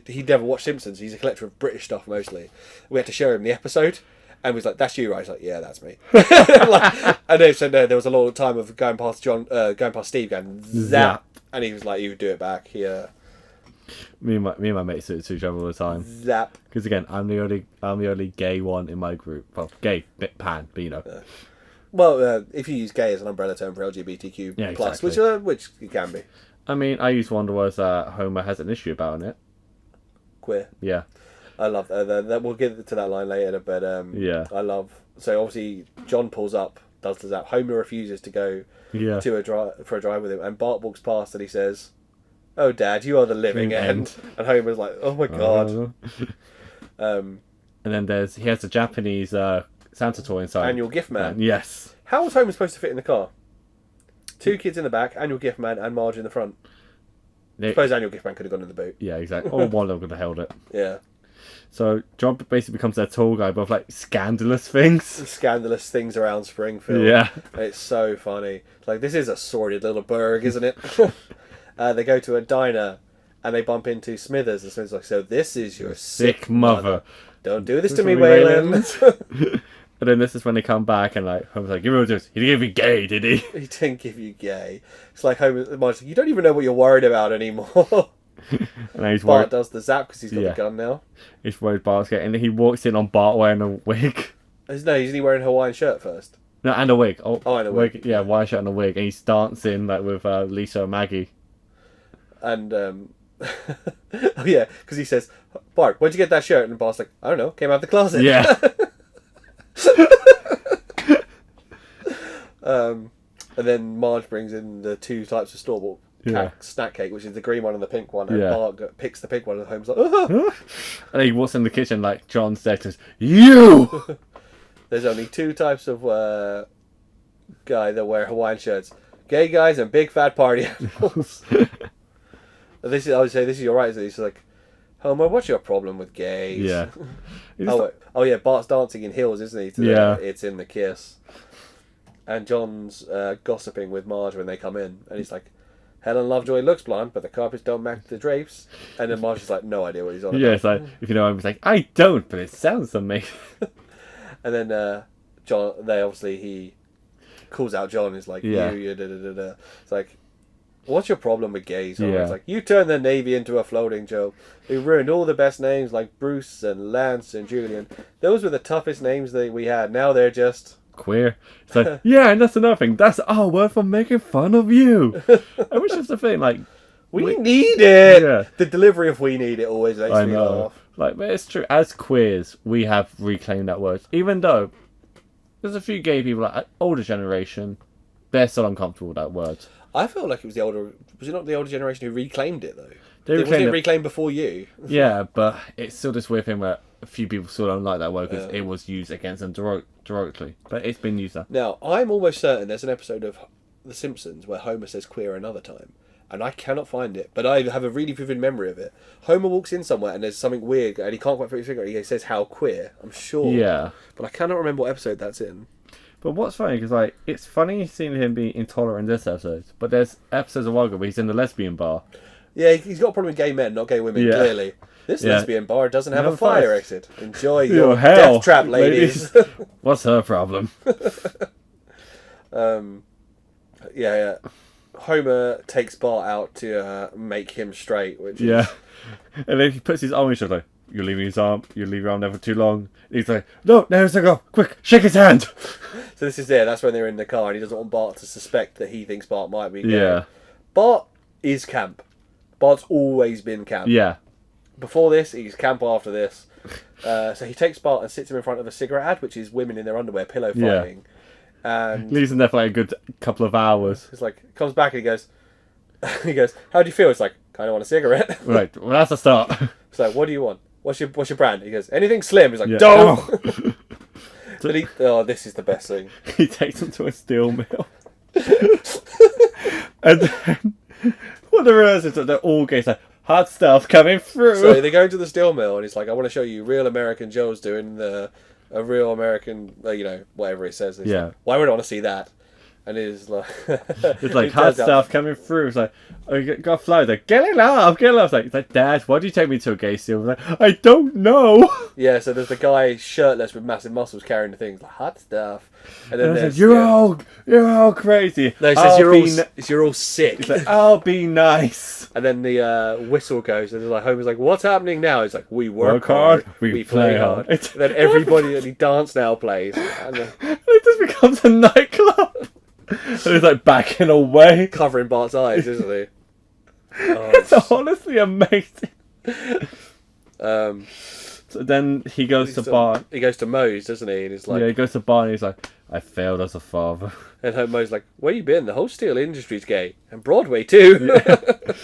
he'd never watched Simpsons. He's a collector of British stuff mostly. We had to show him the episode, and he was like, "That's you, right?" I was like, "Yeah, that's me." And then, so there was a long time of going past Steve, going zap, and he was like, "You would do it back here." Me and my mates do it to each other all the time. Zap. Because again, I'm the only gay one in my group. Well, gay bit pan, but you know. Well, if you use "gay" as an umbrella term for LGBTQ Yeah, plus, exactly. which it can be. I mean, I use one of the words that Homer has an issue about in it. Queer. Yeah. I love that. We'll get to that line later, but Yeah. I love. So obviously, John pulls up, does the zap. Homer refuses to go to for a drive with him, and Bart walks past and he says, "Oh, Dad, you are the living end." And Homer's like, "Oh my god." And then he has a Japanese Santa toy inside. Annual gift man. Yes. How was Homer supposed to fit in the car? 2 kids in the back, annual gift man, and Marge in the front. I suppose annual gift man could have gone in the boot. Yeah, exactly. Or one of them could have held it. Yeah. So John basically becomes their tour guide, but like scandalous things. Scandalous things around Springfield. Yeah. It's so funny. Like, this is a sordid little burg, isn't it? They go to a diner and they bump into Smithers, and Smithers is like, "So this is your sick mother. Don't do this to me, Waylon." And then this is when they come back and like Homer's like, "Give me this. He didn't give me gay, did he?" He didn't give you gay. It's like Homer. Marge's like, "You don't even know what you're worried about anymore." And he's Bart worried. does the zap because he's got the gun now. He's worried Bart's getting. And he walks in on Bart wearing a wig. No, isn't he wearing a Hawaiian shirt first? No, and a wig. Oh, and a wig. Yeah, white shirt and a wig, and he's dancing like with Lisa and Maggie. And oh yeah, because he says, "Bart, where'd you get that shirt?" And Bart's like, "I don't know, came out of the closet." Yeah. And then Marge brings in the 2 types of store-bought snack cake, which is the green one and the pink one, and Bart picks the pink one, and Homer's like, "Ah!" And he walks in the kitchen like John said, just, "You!" There's only 2 types of guy that wear Hawaiian shirts: gay guys and big fat party animals. I would say this is your right. He's like, "Homer, what's your problem with gays?" Yeah. Oh yeah, Bart's dancing in heels, isn't he? It's in the kiss. And John's gossiping with Marge when they come in, and he's like, "Helen Lovejoy looks blonde, but the carpets don't match the drapes." And then Marge is like, "No idea what he's on about." Yeah, it's like, if you know, Homer's like, "I don't, but it sounds amazing." And then John, he calls out John. He's like, "You da da da." It's like, "What's your problem with gays?" It's like, "You turned the Navy into a floating joke. We ruined all the best names like Bruce and Lance and Julian. Those were the toughest names that we had. Now they're just queer." It's like, yeah, and that's another thing. That's our word for making fun of you. And which is the thing, like, we need it. Yeah. The delivery of "we need it" always makes me laugh. Like, but it's true. As queers, we have reclaimed that word. Even though there's a few gay people, like older generation, they're still uncomfortable with that word. I feel like was it not the older generation who reclaimed it though? Wasn't it reclaimed before you? Yeah, but it's still this weird thing where a few people still don't like that word because it was used against them derogatorily. But it's been used now. Now, I'm almost certain there's an episode of The Simpsons where Homer says "queer" another time, and I cannot find it, but I have a really vivid memory of it. Homer walks in somewhere and there's something weird, and he can't quite put his finger on it. He says "how queer," I'm sure. Yeah. But I cannot remember what episode that's in. But what's funny, because like, it's funny seeing him be intolerant in this episode, but there's episodes of Wagga where he's in the lesbian bar. Yeah, he's got a problem with gay men, not gay women, clearly. This lesbian bar doesn't have a fire exit. Enjoy your hell, death trap, ladies. What's her problem? Yeah. Homer takes Bart out to make him straight, which is... And then he puts his arm in his shoulder, like, "You're leaving his arm, you'll leave your arm there for too long." He's like, "No, there's a go, quick, shake his hand." So this is that's when they're in the car, and he doesn't want Bart to suspect that he thinks Bart might be gay. Yeah. Bart is camp. Bart's always been camp. Yeah. Before this, he's camp after this. So he takes Bart and sits him in front of a cigarette ad, which is women in their underwear pillow fighting. And leaves him there for like a good couple of hours. It's like, comes back and he goes, "How do you feel?" It's like, "Kind of want a cigarette." Right, well that's a start. It's like, "What do you want? What's your brand?" He goes, "Anything slim." He's like, "Don't." But this is the best thing. He takes him to a steel mill. And then what the realize is that they're all gay. It's like, hot stuff coming through. So they go to the steel mill, and he's like, I want to show you real American Joe's doing a real American, whatever it says. Yeah. Like, why would I want to see that? And it's like... It's like hot stuff coming through. It's like, oh, you got flowers. Like, get it off. It's like, Dad, why do you take me to a gay steel? Like, I don't know. Yeah, so there's the guy shirtless with massive muscles carrying the things, like, hot stuff. And then there's, you're all crazy. No, he says, you're all sick. He's like, I'll be nice. And then the whistle goes, and like Homer's like, what's happening now? He's like, we work hard, we play hard. And then everybody that he dance now plays. And then it just becomes a nightclub. And he's like backing away. Covering Bart's eyes, isn't he? Oh, it's honestly amazing. So then he goes to Bart. He goes to Moe's, doesn't he? And he's like, yeah, he goes to Bart and he's like, I failed as a father. And Moe's like, where you been? The whole steel industry's gay. And Broadway too. Yeah.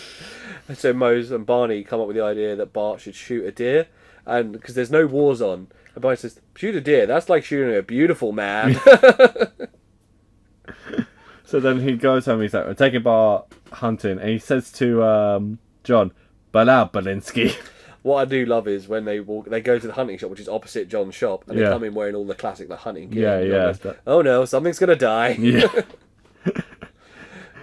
And so Moe's and Barney come up with the idea that Bart should shoot a deer. And because there's no wars on. And Barney says, shoot a deer, that's like shooting a beautiful man. So then he goes home, he's like, we're taking Bart hunting. And he says to John, Bala Belinsky. What I do love is when they go to the hunting shop, which is opposite John's shop, and they come in wearing all the classic hunting gear. Yeah. Goes, oh no, something's gonna die. Yeah.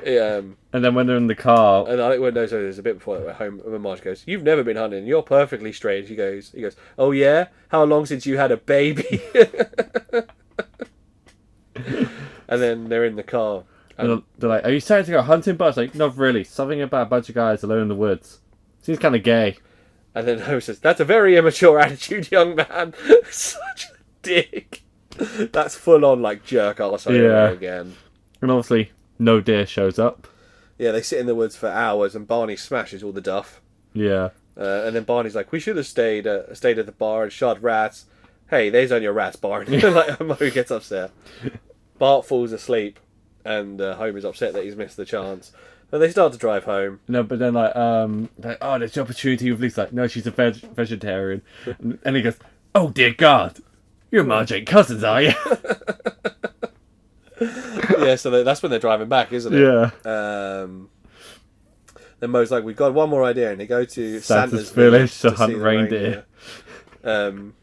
And then when they're in the car, and there's a bit before that where Marge goes, "You've never been hunting. You're perfectly straight." He goes, "Oh yeah, how long since you had a baby?" And then they're in the car. And they're like, are you starting to go hunting? But it's like, not really. Something about a bunch of guys alone in the woods. Seems kind of gay. And then Homer says, that's a very immature attitude, young man. Such a dick. That's full on, like, jerk arsehole again. And obviously, no deer shows up. Yeah, they sit in the woods for hours, and Barney smashes all the duff. Yeah. And then Barney's like, we should have stayed at the bar and shot rats. Hey, there's only a rat's bar. And like, Homer gets upset. Bart falls asleep, and Homer's upset that he's missed the chance. And they start to drive home. No, but then like, oh, there's the opportunity with Lisa. Like, no, she's a vegetarian. And he goes, oh dear God, you're Marge ain't cousins, are you? Yeah, so that's when they're driving back, isn't it? Yeah. Then Moe's like, we've got one more idea, and they go to Santa's village to hunt reindeer. And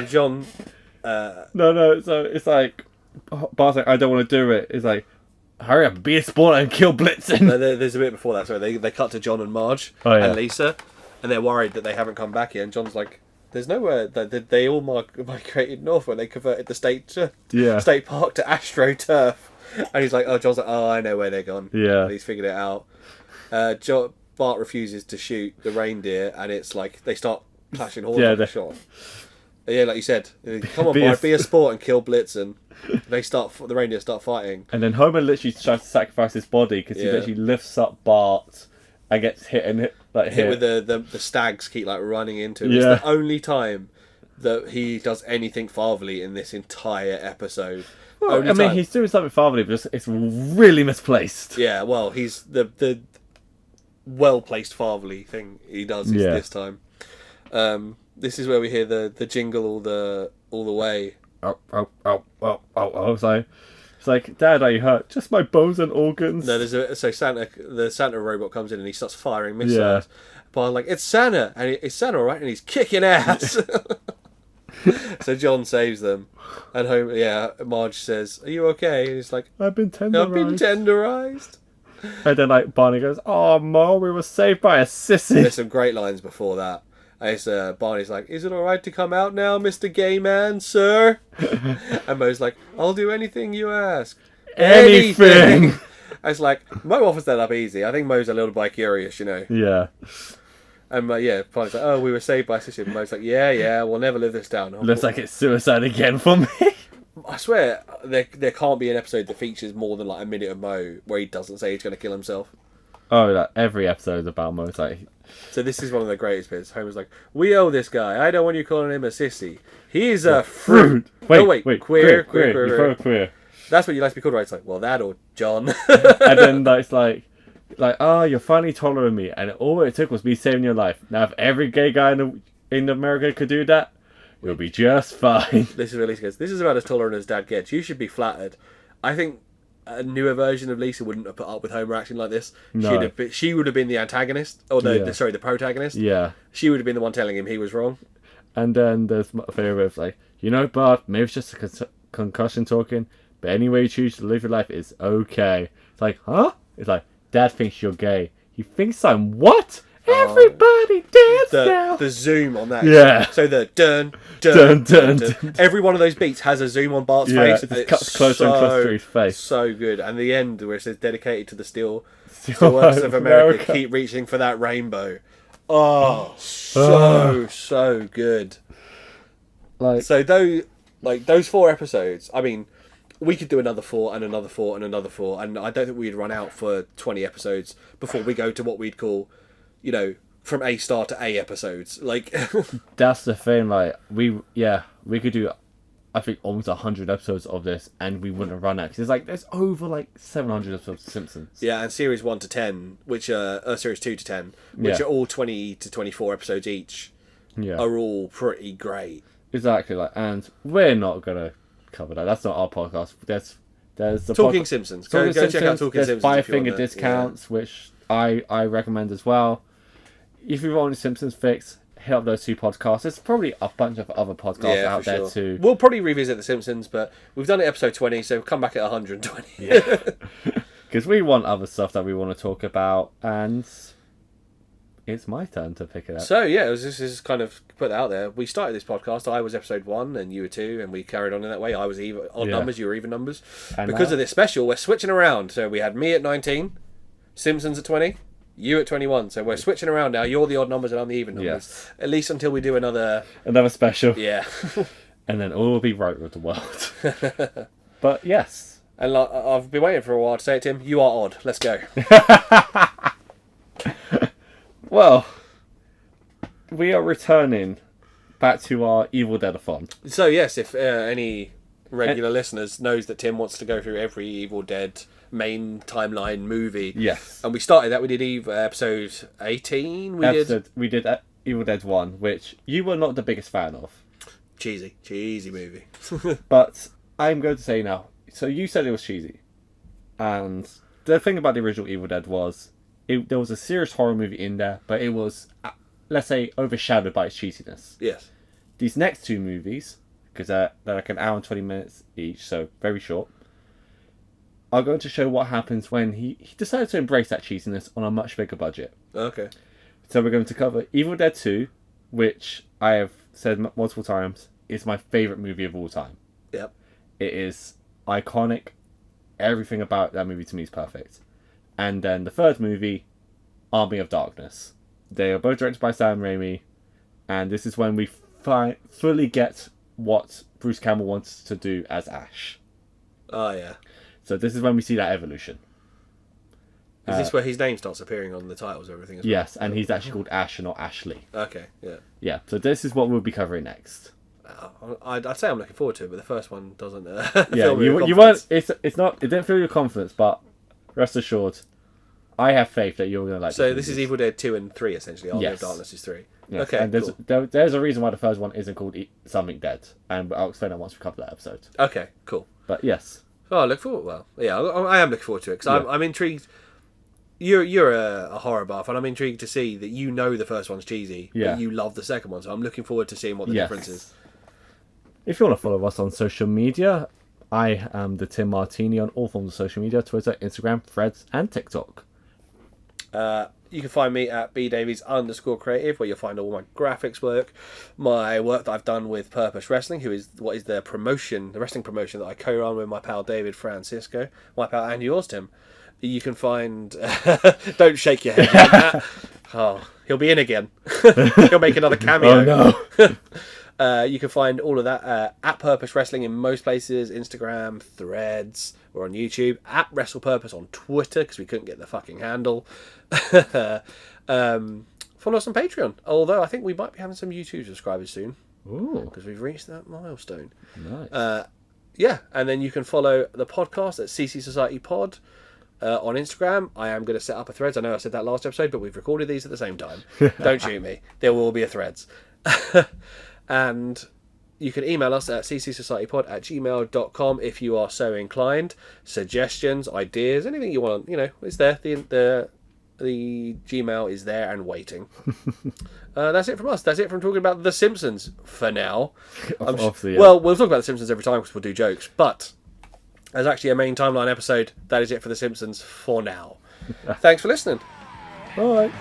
John. No. So it's like, Bart's like, I don't want to do it. It's like, hurry up, be a sport and kill Blitzen. No, there's a bit before that. Sorry, they cut to John and Marge and Lisa, and they're worried that they haven't come back yet. And John's like, there's nowhere that they all migrated north when they converted the state park to AstroTurf. And he's like, John's like, I know where they're gone. Yeah, and he's figured it out. Bart refuses to shoot the reindeer, and it's like they start clashing horns on the shot. Yeah, like you said, come on, Bart, be a sport and kill Blitzen. The reindeer start fighting, and then Homer literally tries to sacrifice his body because he literally lifts up Bart and gets hit with the stags keep like running into him. It's the only time that he does anything fatherly in this entire episode. Well, he's doing something fatherly, but it's really misplaced. Yeah, well, he's the well placed fatherly thing he does this time. This is where we hear the jingle all the way. Oh. It's like, Dad, are you hurt? Just my bones and organs. No, the Santa robot comes in and he starts firing missiles. Yeah. But I'm like, it's Santa, and it's Santa, all right, and he's kicking ass. So John saves them, and Marge says, "Are you okay?" And he's like, I've been tenderized. And then like Barney goes, "Oh, Ma, we were saved by a sissy." There's some great lines before that. And Barney's like, "Is it all right to come out now, Mr. Gay Man, sir?" And Moe's like, "I'll do anything you ask." Anything. It's like, Moe offers that up easy. I think Moe's a little bi-curious, you know. Yeah. And Barney's like, "Oh, we were saved by a sissy." And Moe's like, yeah, we'll never live this down. Looks like it's suicide again for me. I swear, there can't be an episode that features more than like a minute of Moe where he doesn't say he's going to kill himself. Oh, like every episode about Moe. Like... So this is one of the greatest bits. Homer's like, "We owe this guy. I don't want you calling him a sissy. He's a fruit." Wait, queer. That's what you like to be called, right? It's like, well, that or John. And then it's like, oh, you're finally tolerating me, and all it took was me saving your life. Now, if every gay guy in America could do that, you'll be just fine. This is where Lisa goes, "This is about as tolerant as Dad gets. You should be flattered." I think a newer version of Lisa wouldn't have put up with Homer acting like this. No. She would have been the antagonist, or the protagonist. Yeah. She would have been the one telling him he was wrong. And then there's my favorite of like, Bart, maybe it's just a concussion talking, but any way you choose to live your life is okay. It's like, huh? It's like, Dad thinks you're gay. He thinks I'm what? Everybody dance now. The zoom on that. Yeah. So the dun Dun, dun, dun, dun. Every one of those beats has a zoom on Bart's face. It cuts closer and closer to his face. So good. And the end where it says dedicated to the Steelworkers of America, keep reaching for that rainbow. Oh, so good. Like, So those 4 episodes, I mean, we could do another 4 and another 4 and another 4, and I don't think we'd run out for 20 episodes before we go to what we'd call, from A star to A episodes. Like, that's the thing. Like, we could do, I think, almost 100 episodes of this, and we wouldn't run out. Cause there's over 700 episodes of Simpsons. yeah, and series 1 to 10, which are series 2 to 10, which are all 20 to 24 episodes each, are all pretty great. Exactly. And we're not gonna cover that. That's not our podcast. There's the Talking Simpsons. Go check out Talking There's Simpsons. 5 finger discounts, which I recommend as well. If you want a Simpsons fix, hit up those 2 podcasts. There's probably a bunch of other podcasts out there too. We'll probably revisit The Simpsons, but we've done it episode 20, so come back at 120. Yeah. Because we want other stuff that we want to talk about, and it's my turn to pick it up. So yeah, this is kind of put that out there. We started this podcast. I was episode 1, and you were 2, and we carried on in that way. I was odd numbers, you were even numbers. And because of this special, we're switching around. So we had me at 19, Simpsons at 20, you at 21. So we're switching around now. You're the odd numbers, and I'm the even numbers. Yes. At least until we do another special. Yeah. And then all will be right with the world. But yes. And I've been waiting for a while to say it, Tim. You are odd. Let's go. Well, we are returning back to our Evil Dead-a-thon. So yes, if any regular listeners knows that Tim wants to go through every Evil Dead main timeline movie. Yes. And we started that. We did episode 18. We did Evil Dead 1, which you were not the biggest fan of. Cheesy movie. But I'm going to say now, so you said it was cheesy. And the thing about the original Evil Dead was, there was a serious horror movie in there, but it was, let's say, overshadowed by its cheesiness. Yes. These next 2 movies, because they're like an hour and 20 minutes each, so very short, are going to show what happens when he decided to embrace that cheesiness on a much bigger budget. Okay. So we're going to cover Evil Dead 2, which I have said multiple times is my favourite movie of all time. Yep. It is iconic. Everything about that movie to me is perfect. And then the third movie, Army of Darkness. They are both directed by Sam Raimi, and this is when we fully get what Bruce Campbell wants to do as Ash. Oh, yeah. So this is when we see that evolution. Is this where his name starts appearing on the titles and everything as well? Yes, and he's actually called Ash and not Ashley. Okay, yeah. Yeah, so this is what we'll be covering next. I'd say I'm looking forward to it, but the first one doesn't Yeah, fill me with you weren't. It's not. It didn't fill your confidence, but rest assured, I have faith that you're going to like. So this is Evil Dead 2 and 3 essentially. Army of Yes. Darkness is 3. Yes. Okay, And there's a reason why the first one isn't called Something Dead, and I'll explain that once we cover that episode. Okay, cool. But yes. Oh, I look forward. Well, yeah, I am looking forward to it because I'm intrigued. You're a horror buff, and I'm intrigued to see that you know the first one's cheesy, but you love the second one. So I'm looking forward to seeing what the difference is. If you want to follow us on social media, I am the Tim Martini on all forms of social media: Twitter, Instagram, Threads, and TikTok. You can find me at bdavies_creative, where you'll find all my graphics work, my work that I've done with Purpose Wrestling, who is what is the wrestling promotion that I co-run with my pal David Francisco, my pal and yours, Tim. You can find... Don't shake your head like that. Oh, he'll be in again. He'll make another cameo. Oh, no. You can find all of that at Purpose Wrestling in most places. Instagram, Threads, or on YouTube. At WrestlePurpose on Twitter, because we couldn't get the fucking handle. Follow us on Patreon. Although I think we might be having some YouTube subscribers soon. Ooh. Because we've reached that milestone. Nice. Yeah, and then you can follow the podcast at CC Society Pod. On Instagram, I am going to set up a Threads. I know I said that last episode, but we've recorded these at the same time. Don't shoot me. There will be a Threads. And You can email us at ccsocietypod@gmail.com if you are so inclined. Suggestions, ideas, anything you want, it's there. The Gmail is there and waiting. That's it from us. That's it from talking about The Simpsons for now. Obviously, yeah. Well, we'll talk about The Simpsons every time because we'll do jokes. But as actually a main timeline episode, that is it for The Simpsons for now. Thanks for listening. Bye.